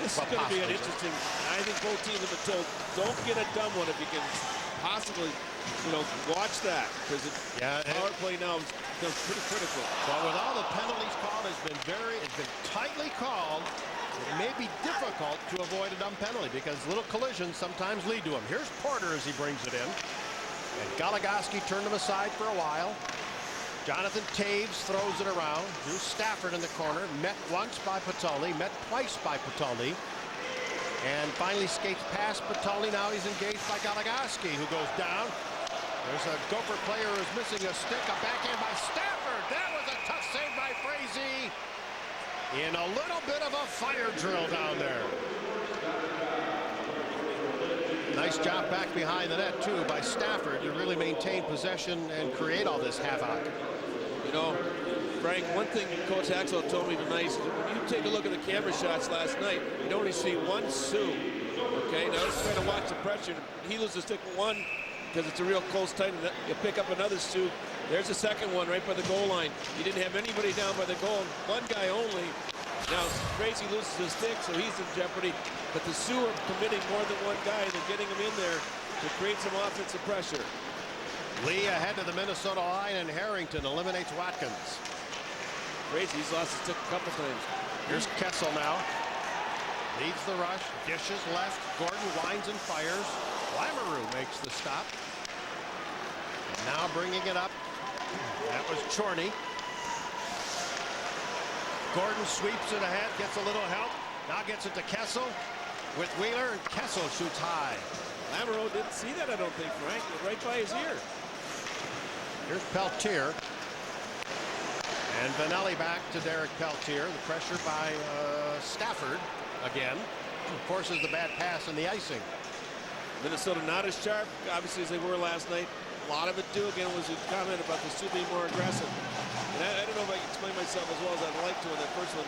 This is going to be an interesting. I think both teams have been told, don't get a dumb one if you can possibly, watch that, because power play now becomes pretty critical. Well, with all the penalties called, it's been tightly called. It may be difficult to avoid a dumb penalty because little collisions sometimes lead to them. Here's Porter as he brings it in, and Goligoski turned him aside for a while. Jonathan Taves throws it around. Drew Stafford in the corner. Met once by Patulny. Met twice by Patulny. And finally skates past Patulny. Now he's engaged by Goligoski, who goes down. There's a Gopher player who's missing a stick. A backhand by Stafford. That was a tough save by Frazee. In a little bit of a fire drill down there. Nice job back behind the net, too, by Stafford to really maintain possession and create all this havoc. Frank, one thing Coach Axel told me tonight is that when you take a look at the camera shots last night, you'd only see one Sioux. Okay, now let's try to watch the pressure. He loses stick one because it's a real close tight. You pick up another Sioux. There's the second one right by the goal line. He didn't have anybody down by the goal. One guy only. Now Crazy loses his stick, so he's in jeopardy. But the Sioux are committing more than one guy. They're getting him in there to create some offensive pressure. Lee ahead to the Minnesota line, and Harrington eliminates Watkins. Crazy's lost his stick a couple times. Here's Kessel now. Leads the rush, dishes left. Gordon winds and fires. Lamoureux makes the stop. And now bringing it up. That was Chorney. Gordon sweeps it ahead, gets a little help. Now gets it to Kessel with Wheeler, and Kessel shoots high. Lamoureux didn't see that, I don't think, Frank. It was right by his ear. Here's Peltier. And Vanelli back to Derek Peltier. The pressure by Stafford again. Forces the bad pass and the icing. Minnesota not as sharp, obviously, as they were last night. A lot of it, too, again, was a comment about the Sioux being more aggressive. And I don't know if I can explain myself as well as I'd like to in that first one.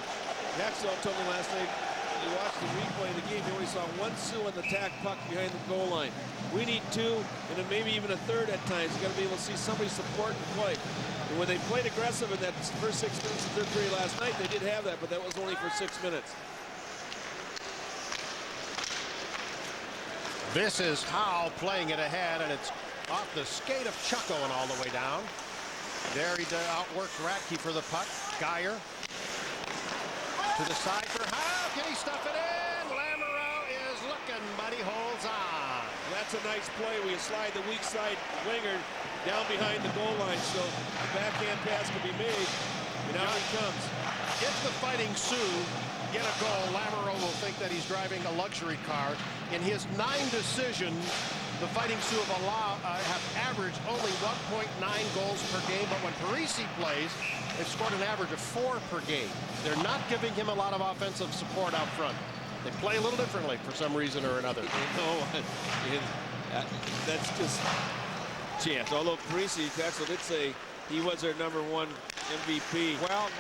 Haxtell told me last night, you watched the replay of the game, you only saw one Sioux on the tack puck behind the goal line. We need two, and then maybe even a third at times. You got to be able to see somebody support and play. And when they played aggressive in that first 6 minutes of third period last night, they did have that, but that was only for 6 minutes. This is Howe playing it ahead, and it's off the skate of Chuck going all the way down. There he outworks Radke for the puck. Geyer to the side for Howe. Can he stuff it in? Lamoureux is looking, but he holds on. That's a nice play where you slide the weak side winger down behind the goal line, so the backhand pass can be made. And now he comes. If the Fighting Sioux get a goal, Lamoureux will think that he's driving a luxury car. In his 9 decisions, the Fighting Sioux have averaged only 1.9 goals per game, but when Parisi plays, they've scored an average of 4 per game. They're not giving him a lot of offensive support out front. They play a little differently for some reason or another. That's just chance. Although Parisi, Axel did say he was their #1 MVP. Well,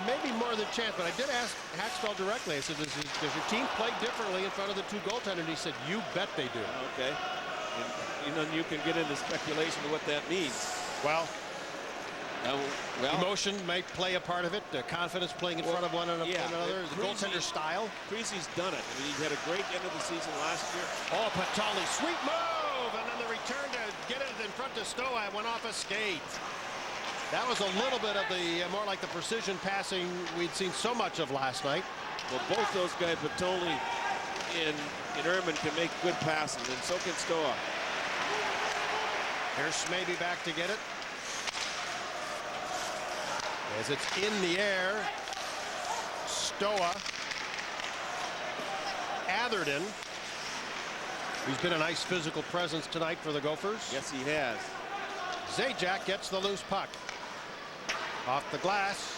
maybe more than chance, but I did ask Haxtell directly. I said, does your team play differently in front of the 2 goaltenders? And he said, you bet they do. Okay. And, you can get into speculation of what that means. Well, emotion might play a part of it. Confidence playing in front of one another. The goaltender style. Parisi's done it. I mean, he had a great end of the season last year. Oh, Patali, sweet move, and then the return to get it in front to Stoa went off a skate. That was a little bit of the more like the precision passing we'd seen so much of last night. Well, both those guys, Patoli and Erman, can make good passes, and so can Stoa. Here's Smaby back to get it. As it's in the air, Stoa, Atherton, who's been a nice physical presence tonight for the Gophers. Yes, he has. Zajac gets the loose puck. Off the glass.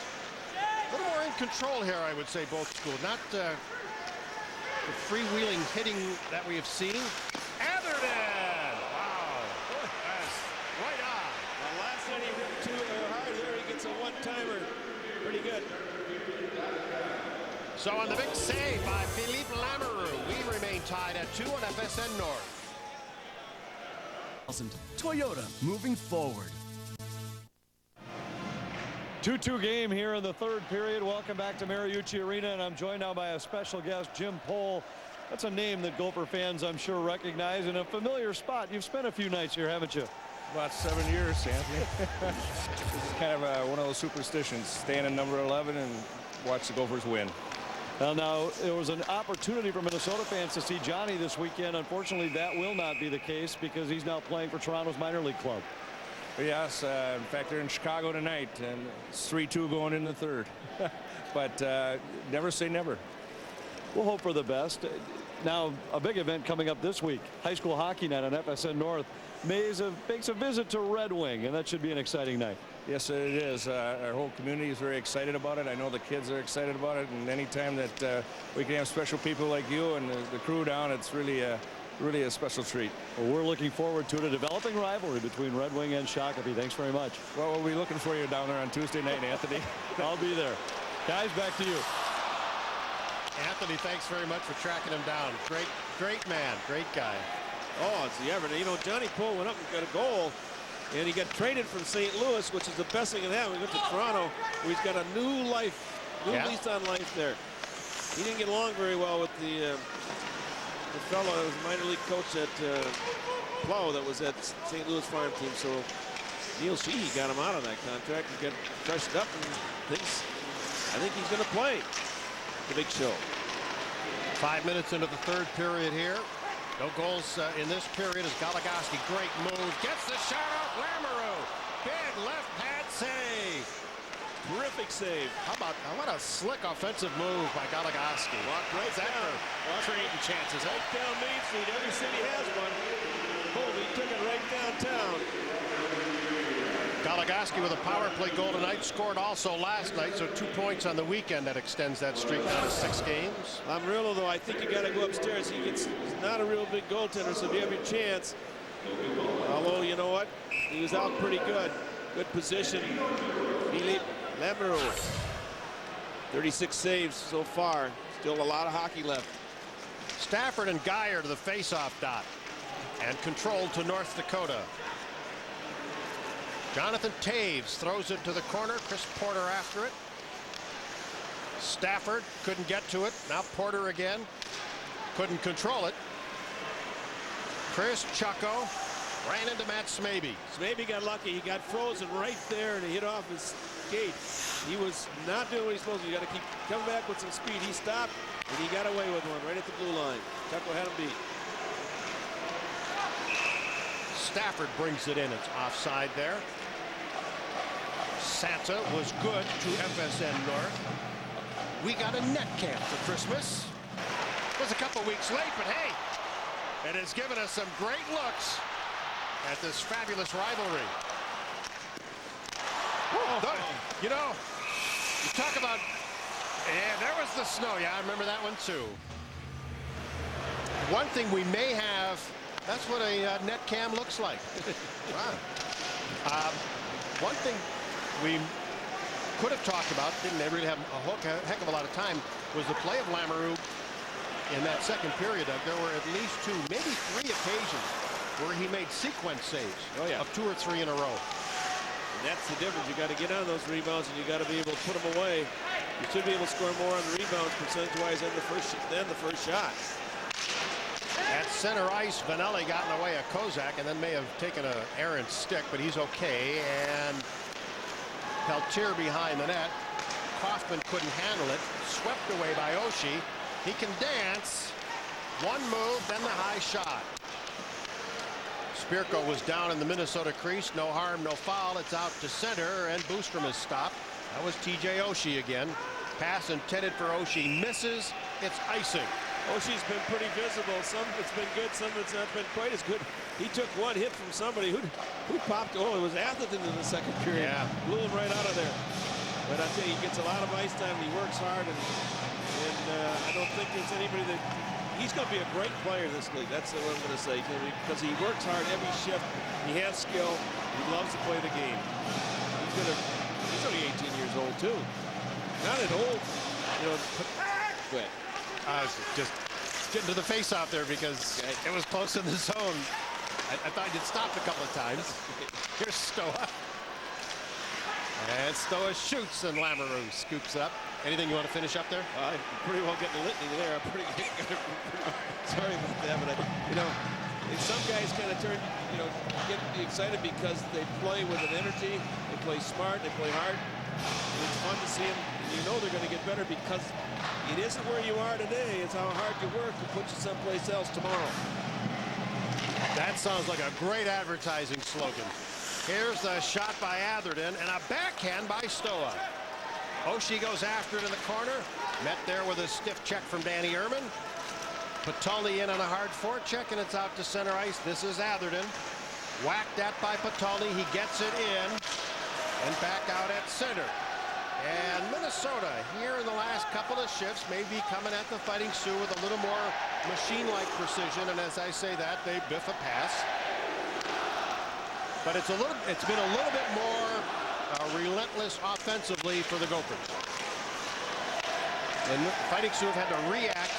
A little more in control here, I would say, both schools. Not the freewheeling hitting that we have seen. Atherton! Wow. That's right on. The last time he went too hard there, he gets a one-timer. Pretty good. So on the big save by Philippe Lamoureux, we remain tied at 2 on FSN North. Toyota, moving forward. 2-2 game here in the third period. Welcome back to Mariucci Arena, and I'm joined now by a special guest, Jim Pohl. That's a name that Gopher fans, I'm sure, recognize, in a familiar spot. You've spent a few nights here, haven't you? About 7 years, Anthony. This is kind of one of those superstitions. Stand in number 11 and watch the Gophers win. Well, now, it was an opportunity for Minnesota fans to see Johnny this weekend. Unfortunately, that will not be the case because he's now playing for Toronto's minor league club. Yes, in fact, they're in Chicago tonight, and it's 3-2 going in the third. But never say never. We'll hope for the best. Now, a big event coming up this week. High school hockey night on FSN North. Mays makes a visit to Red Wing, and that should be an exciting night. Yes, it is. Our whole community is very excited about it. I know the kids are excited about it, and anytime that we can have special people like you and the crew down, it's really really a special treat. Well, we're looking forward to a developing rivalry between Red Wing and Shakopee. Thanks very much. Well, we'll be looking for you down there on Tuesday night, Anthony. I'll be there. Guys, back to you. Anthony, thanks very much for tracking him down. Great man, great guy. Oh, it's the Everton. You know, Johnny Poole went up and got a goal, and he got traded from St. Louis, which is the best thing that happened. He went to Toronto, where he's got a new life, new lease on life there. He didn't get along very well with the fellow that was a minor league coach at Plow that was at St. Louis farm team. So Neil Sheehy got him out of that contract and got freshened up, and I think he's going to play the big show. 5 minutes into the third period here. No goals in this period as Goligoski, great move, gets the shot off Lamoureux. Big left pad save. Terrific save. What a slick offensive move by Goligoski. Walked right down. Creating chances. Right down Main Street. Every city has one. Colby took it right downtown. Goligoski with a power play goal tonight, scored also last night, so 2 points on the weekend. That extends that streak down to 6 games. Lamoriello, though, I think you got to go upstairs. He's not a real big goaltender, so if you have your chance. Although, you know what? He was out pretty good. Good position. Philippe Lamoureux. 36 saves so far. Still a lot of hockey left. Stafford and Geyer to the face-off dot. And controlled to North Dakota. Jonathan Taves throws it to the corner. Chris Porter after it. Stafford couldn't get to it. Now Porter again. Couldn't control it. Chris Chucko ran into Matt Smaby. Smaby got lucky. He got frozen right there and he hit off his skate. He was not doing what he's supposed to. You got to keep coming back with some speed. He stopped and he got away with one right at the blue line. Chucko had him beat. Stafford brings it in. It's offside there. Santa was good to FSN North. We got a net camp for Christmas. It was a couple weeks late, but hey, it has given us some great looks at this fabulous rivalry. You know, you talk about, there was the snow. Yeah, I remember that one too. One thing we may have, that's what a net cam looks like. Wow. One thing we could have talked about, didn't really have a heck of a lot of time, was the play of Lamoureux in that second period. There were at least 2, maybe 3 occasions where he made sequence saves of 2 or 3 in a row. And that's the difference. You got to get on those rebounds and you got to be able to put them away. You should be able to score more on the rebounds percentage-wise than the first shot. At center ice, Vanelli got in the way of Kozak and then may have taken an errant stick, but he's okay. And Peltier behind the net. Kaufman couldn't handle it. Swept away by Oshie. He can dance. One move, then the high shot. Spirko was down in the Minnesota crease. No harm, no foul. It's out to center, and Boostrom is stopped. That was TJ Oshie again. Pass intended for Oshie misses. It's icing. Oshie's been pretty visible. Some of it's been good, some of it's not been quite as good. He took one hit from somebody who popped. Oh, it was Atherton in the second period. Yeah. Blew him right out of there. But I tell you, he gets a lot of ice time. He works hard, and I don't think there's anybody that. He's going to be a great player in this league. That's what I'm going to say, because he works hard every shift. He has skill. He loves to play the game. He's only 18 years old too. Not an old, but. I was just getting to the face-off there because it was close in the zone. I thought you'd stopped a couple of times. Here's Stoa. And Stoa shoots and Lamoureux scoops up. Anything you want to finish up there? I'm pretty well getting a litany there. I'm pretty sorry about that, but some guys kind of get excited because they play with an energy, they play smart, they play hard. It's fun to see them. You know they're going to get better because it isn't where you are today. It's how hard you work to put you someplace else tomorrow. That sounds like a great advertising slogan. Here's the shot by Atherton and a backhand by Stoa. Oshie goes after it in the corner. Met there with a stiff check from Danny Ehrman. Patulny in on a hard forecheck, and it's out to center ice. This is Atherton. Whacked at by Patulny. He gets it in and back out at center. And Minnesota here in the last couple of shifts may be coming at the Fighting Sioux with a little more machine-like precision, and as I say that, they biff a pass. But it's been a little bit more relentless offensively for the Gophers. And the Fighting Sioux have had to react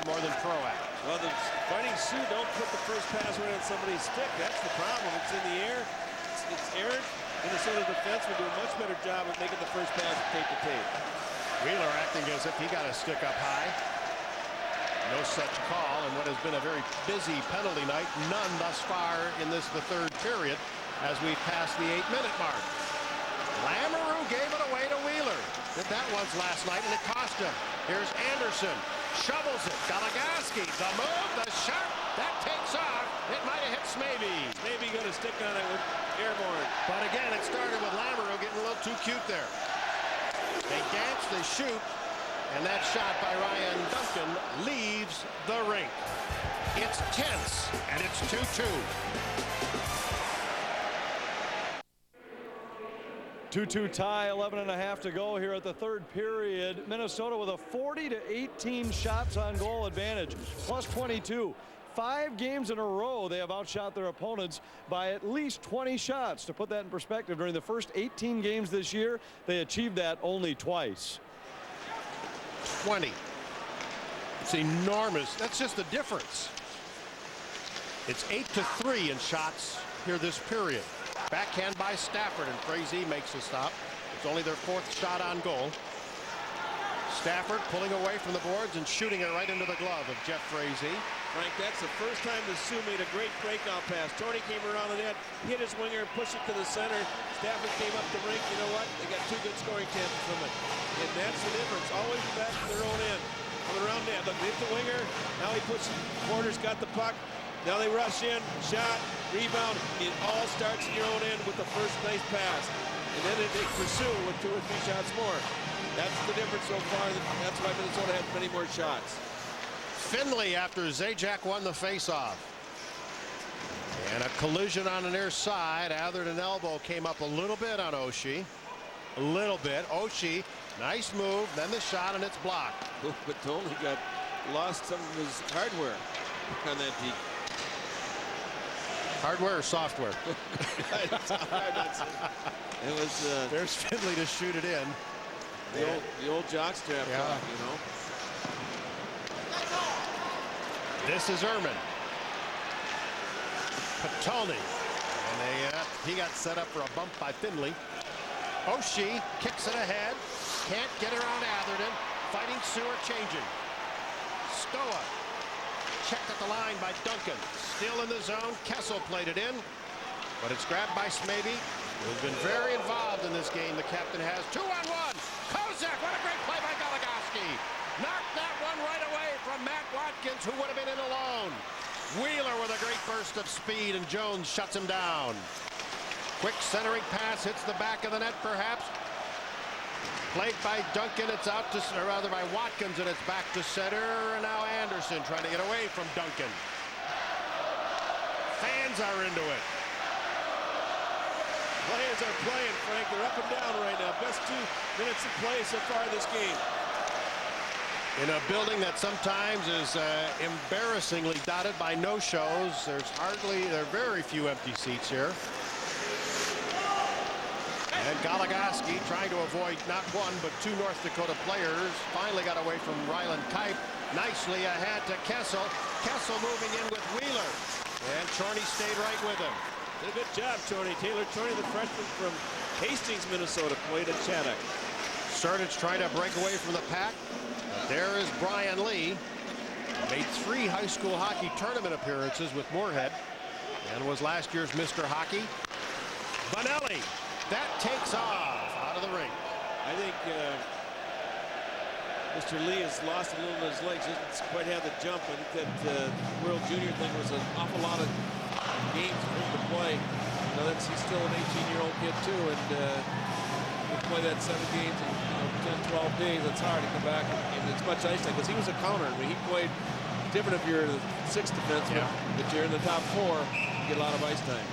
more than proact. Well, the Fighting Sioux don't put the first pass right on somebody's stick. That's the problem. It's in the air. It's errant. Minnesota defense would do a much better job of making the first pass tape to tape. Wheeler acting as if he got a stick up high. No such call, and what has been a very busy penalty night, none thus far in the third period as we pass the 8-minute mark. Lamoureux gave it away to Wheeler. Did that once last night, and it cost him. Here's Anderson. Shovels it. Goligoski. The move. The shot. That takes off. It might have hit Smavey. Maybe got a stick on it with airborne. But again, it started with Lamoureux getting a little too cute there. They dance, they shoot, and that shot by Ryan Duncan leaves the rink. It's tense, and it's 2-2. 2-2 tie, 11.5 to go here at the third period. Minnesota with a 40-18 shots on goal advantage, plus 22. 5 games in a row they have outshot their opponents by at least 20 shots. To put that in perspective, during the first 18 games this year, they achieved that only twice. 20. It's enormous. That's just the difference. It's 8-3 in shots here this period. Backhand by Stafford, and Frazee makes a stop. It's only their 4th shot on goal. Stafford pulling away from the boards and shooting it right into the glove of Jeff Frazee. Frank, that's the first time the Sioux made a great breakout pass. Tony came around the net, hit his winger, pushed it to the center. Stafford came up the rink. You know what? They got 2 good scoring chances from it. And that's the difference. Always back to their own end. Coming around net. Look, they hit the winger. Now he pushes. Porter's got the puck. Now they rush in. Shot. Rebound. It all starts in your own end with the first nice pass. And then they pursue with 2 or 3 shots more. That's the difference so far. That's why Minnesota had many more shots. Finley after Zajac won the faceoff. And a collision on the near side. Atherton elbow came up a little bit on Oshie. A little bit. Oshie, nice move. Then the shot, and it's blocked. But Tony lost some of his hardware on that deep. Hardware or software? It was. There's Finley to shoot it in. The old jockstrap, yeah. You know. This is Ehrman. Patolny. And he got set up for a bump by Finley. Oshie kicks it ahead. Can't get around Atherton. Fighting Sioux are changing. Stoa. Checked at the line by Duncan. Still in the zone. Kessel played it in. But it's grabbed by Smavey, who's been very involved in this game. The captain has 2-on-1. Kozak, what a great play by Goligoski. Knocked that one right away from Matt Watkins, who would have been in alone. Wheeler with a great burst of speed, and Jones shuts him down. Quick centering pass hits the back of the net, perhaps. Played by Duncan, it's out to, or rather by Watkins, and it's back to center. And now Anderson trying to get away from Duncan. Fans are into it. Players are playing, Frank. They're up and down right now. Best 2 minutes of play so far this game. In a building that sometimes is embarrassingly dotted by no-shows, there are very few empty seats here. And Goligoski trying to avoid not 1 but 2 North Dakota players. Finally got away from Ryland Kipe. Nicely ahead to Kessel. Kessel moving in with Wheeler. And Chorney stayed right with him. Did a good job, Chorney. Taylor Chorney, the freshman from Hastings, Minnesota, played at Shattuck. Surdich trying to break away from the pack. There is Brian Lee. Made 3 high school hockey tournament appearances with Moorhead and was last year's Mr. Hockey. Bonelli. That takes off out of the ring. I think Mr. Lee has lost a little of his legs. He doesn't quite have the jump. I think that World Junior thing was an awful lot of games for him to play. You know, he's still an 18-year-old kid too, and to play that 7 games in 10, 12 days, it's hard to come back and it's much ice time because he was a counter. I mean, he played different if you're the 6th defenseman, but you're in the top 4, you get a lot of ice time.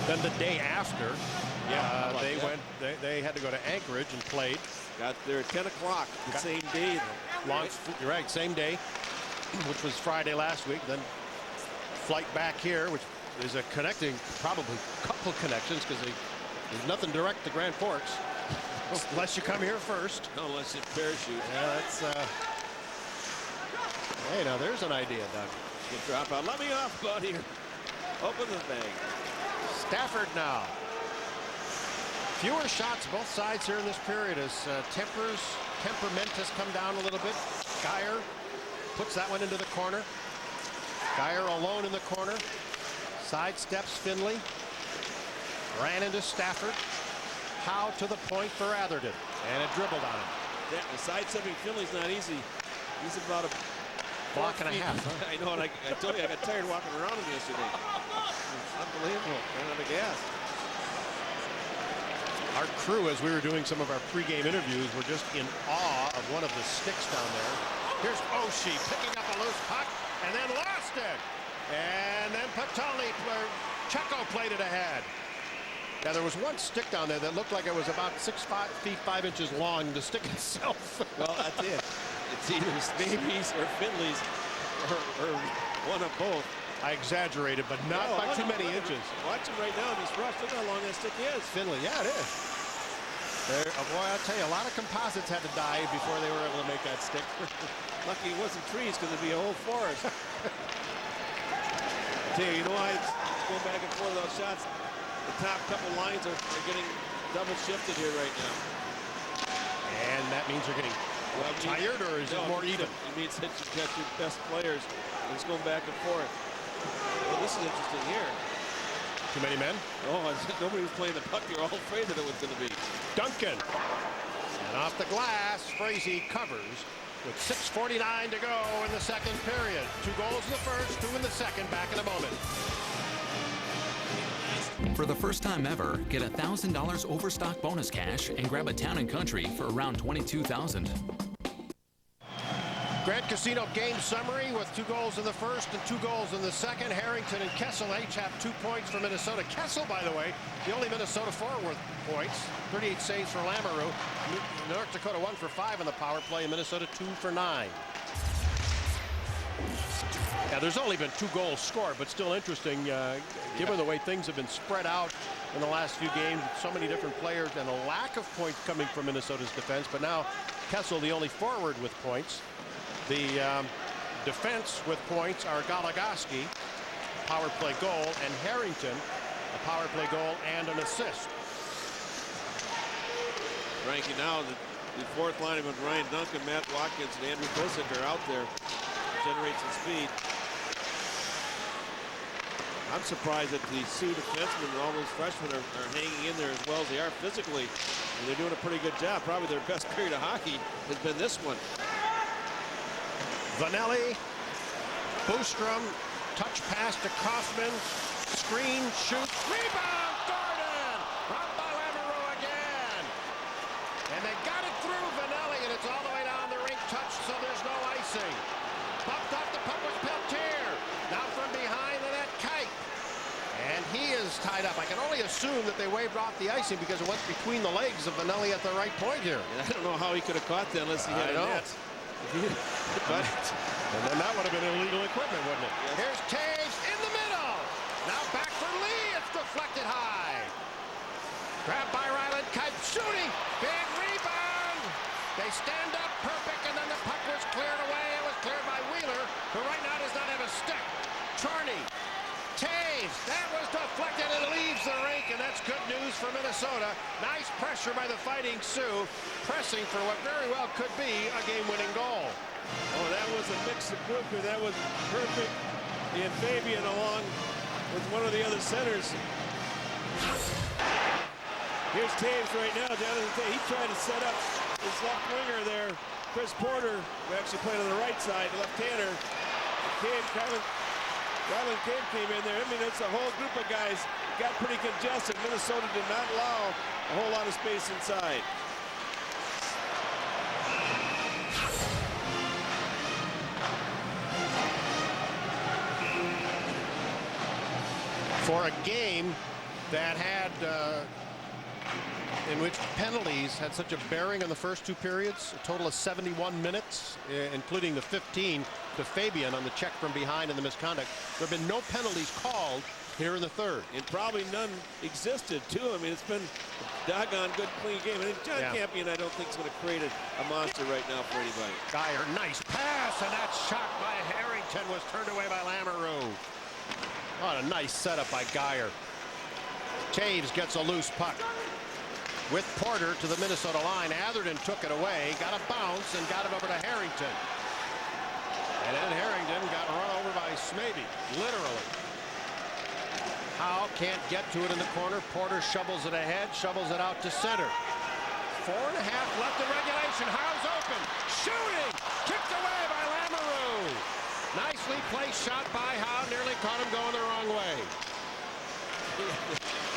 Then the day after, Yeah, they had to go to Anchorage and played. Got there at 10 o'clock the same day. You're right, same day, which was Friday last week. Then flight back here, which is a connecting, probably couple connections, because there's nothing direct to Grand Forks. Unless you come here first. Unless you parachute. Yeah, that's. Hey, now there's an idea, Doug. Good drop out. Let me off, buddy. Open the thing. Stafford now. Fewer shots both sides here in this period as temperament has come down a little bit. Geyer puts that one into the corner. Geyer alone in the corner. Sidesteps Finley. Ran into Stafford. Howe to the point for Atherton. And it dribbled on him. Yeah, the sidestepping Finley's not easy. He's about a block and a half. Huh? I know, and I told you I got tired walking around him yesterday. It's unbelievable. Ran out of gas. Our crew, as we were doing some of our pregame interviews, were just in awe of one of the sticks down there. Here's Oshie picking up a loose puck and then lost it. And then Patoli, Checo played it ahead. Now there was one stick down there that looked like it was about 6 feet 5 inches long, the stick itself. Well, that's it. It's either Babies or Finley's or one of both. I exaggerated, but not by too many inches. Watch him right now in this rush. Look how long that stick is. Finley, yeah, it is. Boy, I'll tell you, a lot of composites had to die before they were able to make that stick. Lucky it wasn't trees, because it'd be a whole forest. I tell you, why it's going back and forth with those shots. The top couple lines are getting double shifted here right now. And that means you're getting tired, or is it more even? It means that you've got your best players. And it's going back and forth. Well, this is interesting here. Too many men? Oh, nobody was playing the puck. You're all afraid that it was going to be. Duncan. And off the glass, Frazee covers with 6:49 to go in the second period. 2 goals in the first, 2 in the second. Back in a moment. For the first time ever, get $1,000 overstock bonus cash and grab a Town and Country for around $22,000. Grand Casino game summary with 2 goals in the first and 2 goals in the second. Harrington and Kessel each have 2 points for Minnesota. Kessel, by the way, the only Minnesota forward with points. 38 saves for Lamoureux. North Dakota 1 for 5 in the power play, and Minnesota 2 for 9. Now, there's only been 2 goals scored, but still interesting, given the way things have been spread out in the last few games with so many different players and a lack of points coming from Minnesota's defense. But now Kessel, the only forward with points. The defense with points are Goligoski, power play goal, and Harrington, a power play goal and an assist. Frankie, now the fourth line with Ryan Duncan, Matt Watkins, and Andrew Bosick are out there. Generate some speed. I'm surprised that the Sioux defensemen and all those freshmen are hanging in there as well as they are physically. And they're doing a pretty good job. Probably their best period of hockey has been this one. Vanelli, Boostrom, touch pass to Kaufman, screen, shoot, rebound, Gordon! Brought by Lamoureux again! And they got it through Vanelli, and it's all the way down the rink, touched, so there's no icing. Bumped off the puck was Peltier. Now from behind the net, Kite. And he is tied up. I can only assume that they waved off the icing because it went between the legs of Vanelli at the right point here. And I don't know how he could have caught that unless he had a net. But, and then that would have been illegal equipment, wouldn't it? Yes. Here's Taves in the middle. Now back for Lee. It's deflected high. Grabbed by Ryland. Kite shooting. Big rebound. They stand up perfect, and then the puck was cleared away. It was cleared by Wheeler, who right now does not have a stick. Charney. Taves. That was deflected, and it leaves the rink, and that's good news for Minnesota. Nice pressure by the Fighting Sioux, pressing for what very well could be a game-winning goal. Oh, that was a mix of Brooker. That was perfect. And Fabian along with one of the other centers. Here's Taves right now. He tried to set up his left winger there. Chris Porter, who actually played on the right side, left-hander. Ryland Cave came in there. I mean, it's a whole group of guys got pretty congested. Minnesota did not allow a whole lot of space inside. For a game that had in which penalties had such a bearing on the first 2 periods, a total of 71 minutes, including the 15 to Fabian on the check from behind and the misconduct. There have been no penalties called here in the third. And probably none existed, too. I mean, it's been a doggone good, clean game. I think John Campion, I don't think, is going to create a monster right now for anybody. Geyer, nice pass, and that shot by Harrington was turned away by Lamoureux. What a nice setup by Geyer. Taves gets a loose puck with Porter to the Minnesota line. Atherton took it away, got a bounce, and got it over to Harrington. And then Harrington got run over by Smaby, literally. Howe can't get to it in the corner. Porter shovels it ahead, shovels it out to center. 4.5 left in regulation. Howe's open, shooting, kicked away by Lamoureux. Nicely placed shot by Howe, nearly caught him going the wrong way.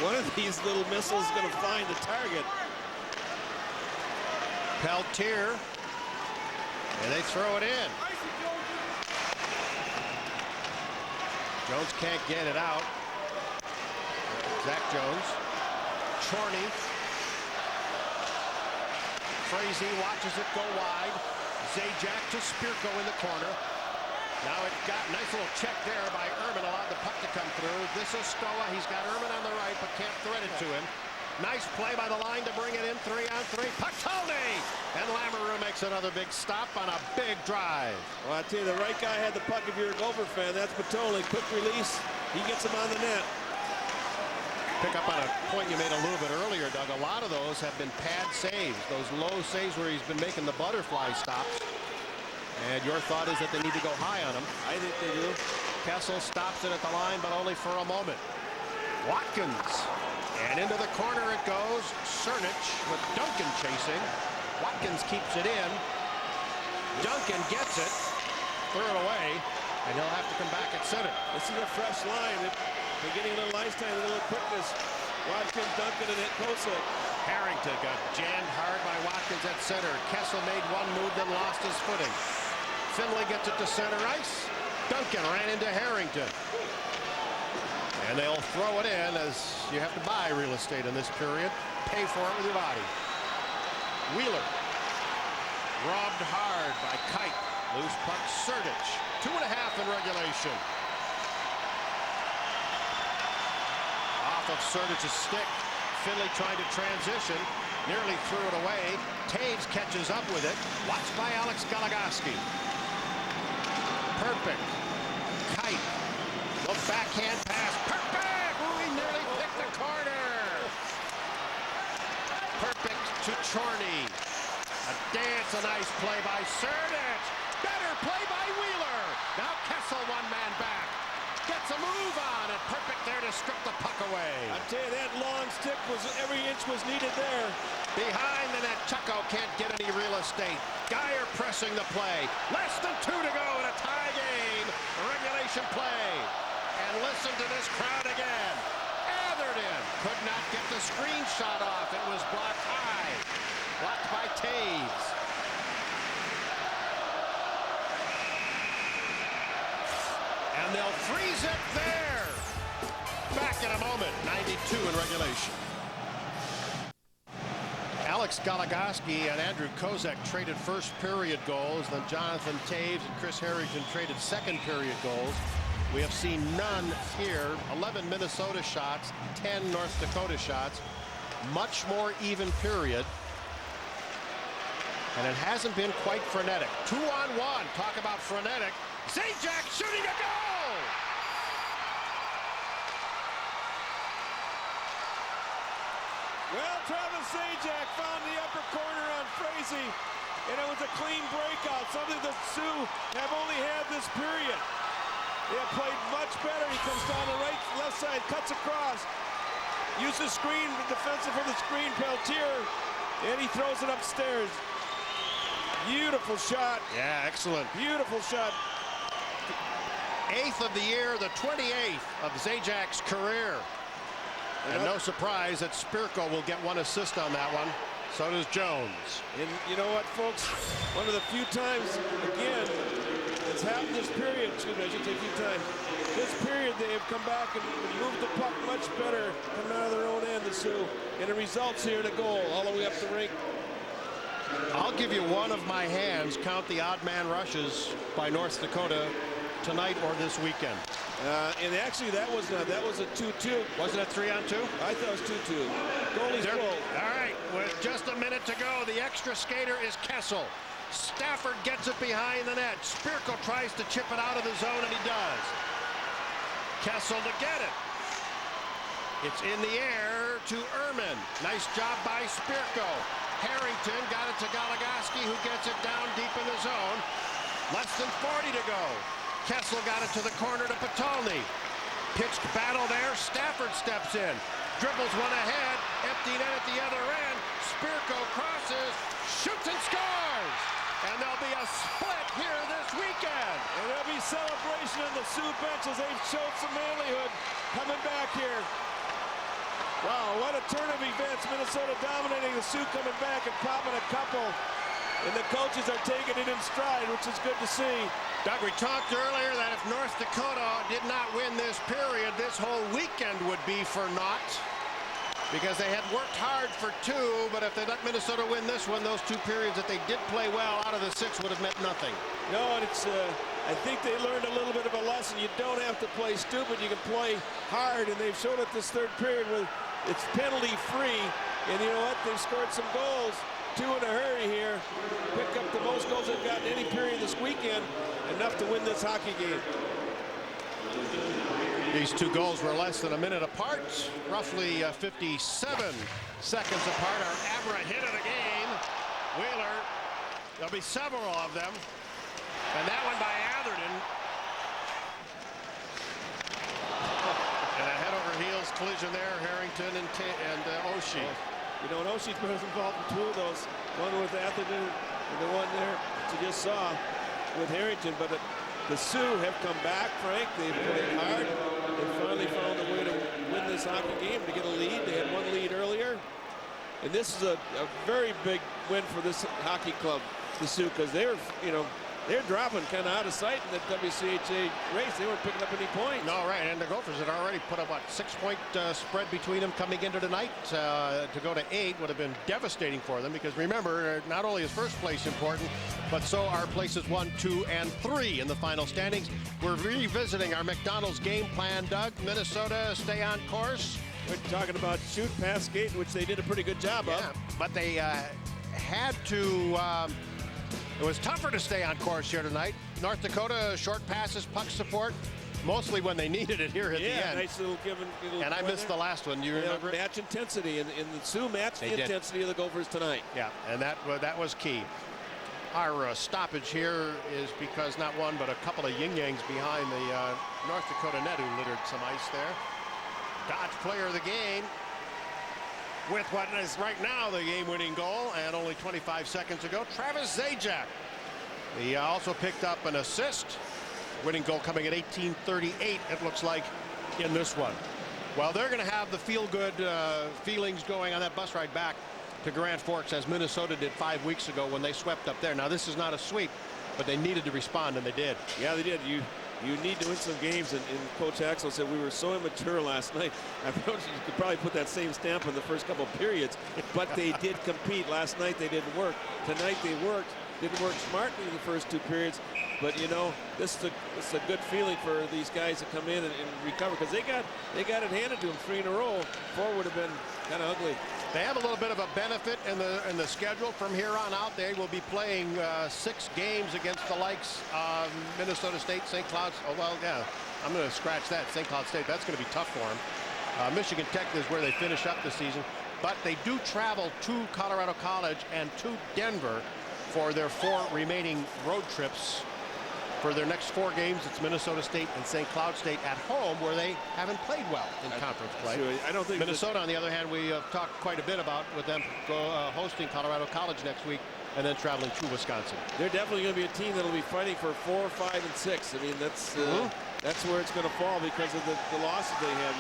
One of these little missiles is going to find the target. Peltier, and they throw it in. Jones can't get it out. Zach Jones. Chorney. Frazee watches it go wide. Zajac to Spirko in the corner. Now it got a nice little check there by Erman, allowed the puck to come through. This is Stoa. He's got Erman on the right, but can't thread it to him. Nice play by the line to bring it in 3-on-3. Puck Tony! And Lamoureux makes another big stop on a big drive. Well, I tell you, the right guy had the puck. If you're a Gopher fan, that's Patoli. Quick release. He gets him on the net. Pick up on a point you made a little bit earlier, Doug. A lot of those have been pad saves, those low saves where he's been making the butterfly stops. And your thought is that they need to go high on him. I think they do. Kessel stops it at the line, but only for a moment. Watkins. And into the corner it goes. Cernich with Duncan chasing. Watkins keeps it in. Duncan gets it. Threw it away. And he'll have to come back at center. This is a fresh line. They're getting a little ice time, a little quickness. Watkins, Duncan, and Kosick. Harrington got jammed hard by Watkins at center. Kessel made one move, then lost his footing. Finley gets it to center ice. Duncan ran into Harrington. And they'll throw it in, as you have to buy real estate in this period. Pay for it with your body. Wheeler. Robbed hard by Kite. Loose puck, Cernich. 2.5 in regulation. Off of Cernich's stick. Finley trying to transition. Nearly threw it away. Taves catches up with it. Watched by Alex Goligoski. Perfect. Kite. The backhand pass. Perfect! Ooh, he nearly picked the corner. Perfect to Chorney. A dance, a nice play by Cernich. Better play by Wheeler. Now Kessel one man back. Gets a move on, and Perfect there to strip the puck away. I tell you, that long stick was, every inch was needed there. Behind the net, Chucko can't get any real estate. Geyer pressing the play. Less than 2 to go in a tie game. Regulation play. And listen to this crowd again. Atherton could not get the screenshot off. It was blocked high. Blocked by Taves. And they'll freeze it there. Back in a moment. 92 in regulation. Alex Goligoski and Andrew Kozak traded first period goals. Then Jonathan Taves and Chris Harrington traded second period goals. We have seen none here. 11 Minnesota shots, 10 North Dakota shots. Much more even period. And it hasn't been quite frenetic. 2-on-1. Talk about frenetic. Zajac shooting a goal! Well, Travis Zajac found the upper corner on Frazee, and it was a clean breakout, something the Sioux have only had this period. They have played much better. He comes down the right, left side, cuts across, uses screen, defensive from the screen, Peltier, and he throws it upstairs. Beautiful shot. Yeah, excellent. Beautiful shot. 8th of the year, the 28th of Zajac's career. And no surprise that Spirko will get 1 assist on that one. So does Jones. And you know what, folks? One of the few times, again, that what's happened this period, excuse me, I should say a few times. This period, they have come back and moved the puck much better, coming out of their own end, the Sioux. And it results here in a goal all the way up the rink. I'll give you one of my hands. Count the odd man rushes by North Dakota tonight or this weekend. And actually, that was a 2-2. Wasn't it 3-on-2? I thought it was 2-2. Goalie's goal. All right, with just a minute to go, the extra skater is Kessel. Stafford gets it behind the net. Spirko tries to chip it out of the zone, and he does. Kessel to get it. It's in the air to Ehrman. Nice job by Spirko. Harrington got it to Goligoski, who gets it down deep in the zone. Less than 40 to go. Kessel got it to the corner to Patolny. Pitched battle there. Stafford steps in. Dribbles one ahead. Empty net at the other end. Spirko crosses. Shoots and scores. And there'll be a split here this weekend. And there'll be celebration on the Sioux bench as they've showed some manlyhood coming back here. Wow, what a turn of events. Minnesota dominating, the Sioux coming back and popping a couple. And the coaches are taking it in stride, which is good to see. Doug, we talked earlier that if North Dakota did not win this period, this whole weekend would be for naught. Because they had worked hard for 2, but if they let Minnesota win this one, those 2 periods that they did play well out of the 6 would have meant nothing. No, and it's, I think they learned a little bit of a lesson. You don't have to play stupid, you can play hard, and they've shown it this 3rd period with it's penalty free. And you know what? They've scored some goals. 2 in a hurry here. Pick up the most goals they've gotten any period this weekend. Enough to win this hockey game. These 2 goals were less than a minute apart. Roughly 57 seconds apart. Our average hit of the game. Wheeler. There'll be several of them. And that one by Atherton. And a head over heels collision there. Harrington and Oshie. You know, and Oshie's been involved in 2 of those. One with Atherton and the one there that you just saw with Harrington. But the Sioux have come back, Frank. They've played hard. They finally found a way to win this hockey game, to get a lead. They had 1 lead earlier. And this is a very big win for this hockey club, the Sioux, because they're, you know, they're dropping kind of out of sight in the WCHA race. They weren't picking up any points. No, right, and the Gophers had already put up, what, 6-point spread between them coming into tonight. To go to 8 would have been devastating for them because, remember, not only is first place important, but so are places 1, 2, and 3 in the final standings. We're revisiting our McDonald's game plan, Doug. Minnesota stay on course. We're talking about shoot, pass, skate, which they did a pretty good job of. But they had to... it was tougher to stay on course here tonight. North Dakota, short passes, puck support, mostly when they needed it here at the end. Nice little give and and I missed the last one. You remember? Match intensity, and the Sioux matched the intensity of the Gophers tonight. Yeah, and that was key. Our stoppage here is because not one, but a couple of yin-yangs behind the North Dakota net who littered some ice there. Dodge player of the game with what is right now the game-winning goal, and only 25 seconds ago, Travis Zajac. He also picked up an assist. Winning goal coming at 18:38, it looks like, in this one. Well, they're going to have the feel-good feelings going on that bus ride back to Grand Forks, as Minnesota did 5 weeks ago when they swept up there. Now, this is not a sweep, but they needed to respond, and they did. Yeah, they did. You need to win some games, and Coach Axel said we were so immature last night. I thought you could probably put that same stamp on the first couple of periods, but they did compete. Last night they didn't work. Tonight they worked. Didn't work smartly in the first 2 periods, but you know, this is a good feeling for these guys to come in and recover, because they got it handed to them 3 in a row. 4 would have been kind of ugly. They have a little bit of a benefit in the schedule from here on out. They will be playing 6 games against the likes of Minnesota State, St. Cloud. Oh, well, yeah, I'm going to scratch that. St. Cloud State, that's going to be tough for them. Michigan Tech is where they finish up the season. But they do travel to Colorado College and to Denver for their 4 remaining road trips. For their next 4 games, it's Minnesota State and St. Cloud State at home, where they haven't played well in conference play. I don't think Minnesota, on the other hand, we have talked quite a bit about with them hosting Colorado College next week and then traveling to Wisconsin. They're definitely going to be a team that will be fighting for 4, 5, and 6. I mean, that's where it's going to fall because of the losses they have.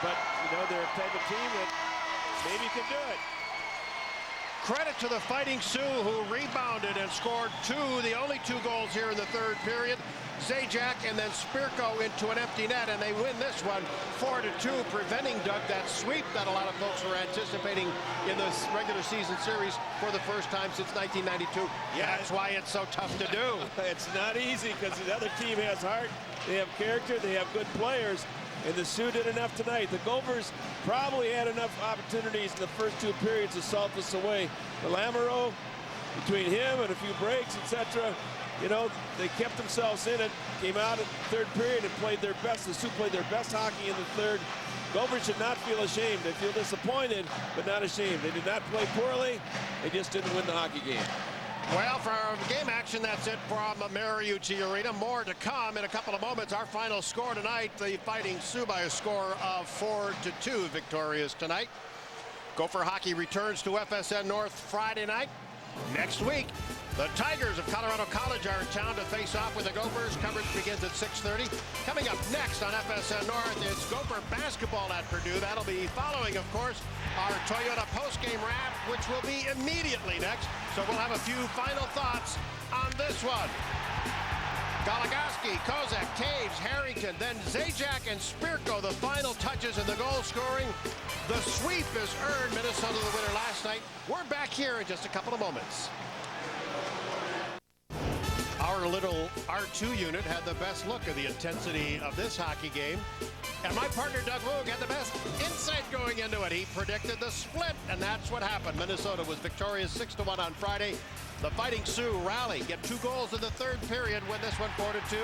But, you know, they're a type of team that maybe can do it. Credit to the Fighting Sioux, who rebounded and scored the only two goals here in the third period. Zajac and then Spirko into an empty net, and they win this one 4-2, preventing, Doug, that sweep that a lot of folks were anticipating in this regular season series for the first time since 1992. Yeah, that's why it's so tough to do. It's not easy because the other team has heart, they have character, they have good players, and the Sioux did enough tonight. The Gophers probably had enough opportunities in the first two periods to salt this away. The Lamoureux, between him and a few breaks, etc., you know, they kept themselves in it, came out in the third period and played their best. The Sioux played their best hockey in the third. Gophers should not feel ashamed. They feel disappointed, but not ashamed. They did not play poorly. They just didn't win the hockey game. Well, for our game action, that's it from Mariucci Arena. More to come in a couple of moments. Our final score tonight, the Fighting Sioux by a score of 4-2 victorious tonight. Gopher hockey returns to FSN North Friday night. Next week, the Tigers of Colorado College are in town to face off with the Gophers. Coverage begins at 6:30. Coming up next on FSN North, it's Gopher basketball at Purdue. That'll be following, of course, our Toyota postgame wrap, which will be immediately next. So we'll have a few final thoughts on this one. Goligoski, Kozak, Taves, Harrington, then Zajac and Spirko, the final touches in the goal scoring. The sweep is earned. Minnesota the winner last night. We're back here in just a couple of moments. Our little R2 unit had the best look of the intensity of this hockey game. And my partner, Doug Woog, had the best insight going into it. He predicted the split, and that's what happened. Minnesota was victorious 6-1 on Friday. The Fighting Sioux rally, get 2 goals in the third period, win this one 4-2.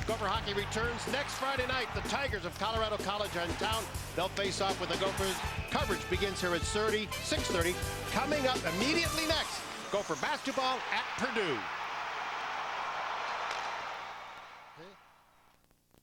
Gopher hockey returns next Friday night. The Tigers of Colorado College are in town. They'll face off with the Gophers. Coverage begins here at 6:30. Coming up immediately next, Gopher basketball at Purdue.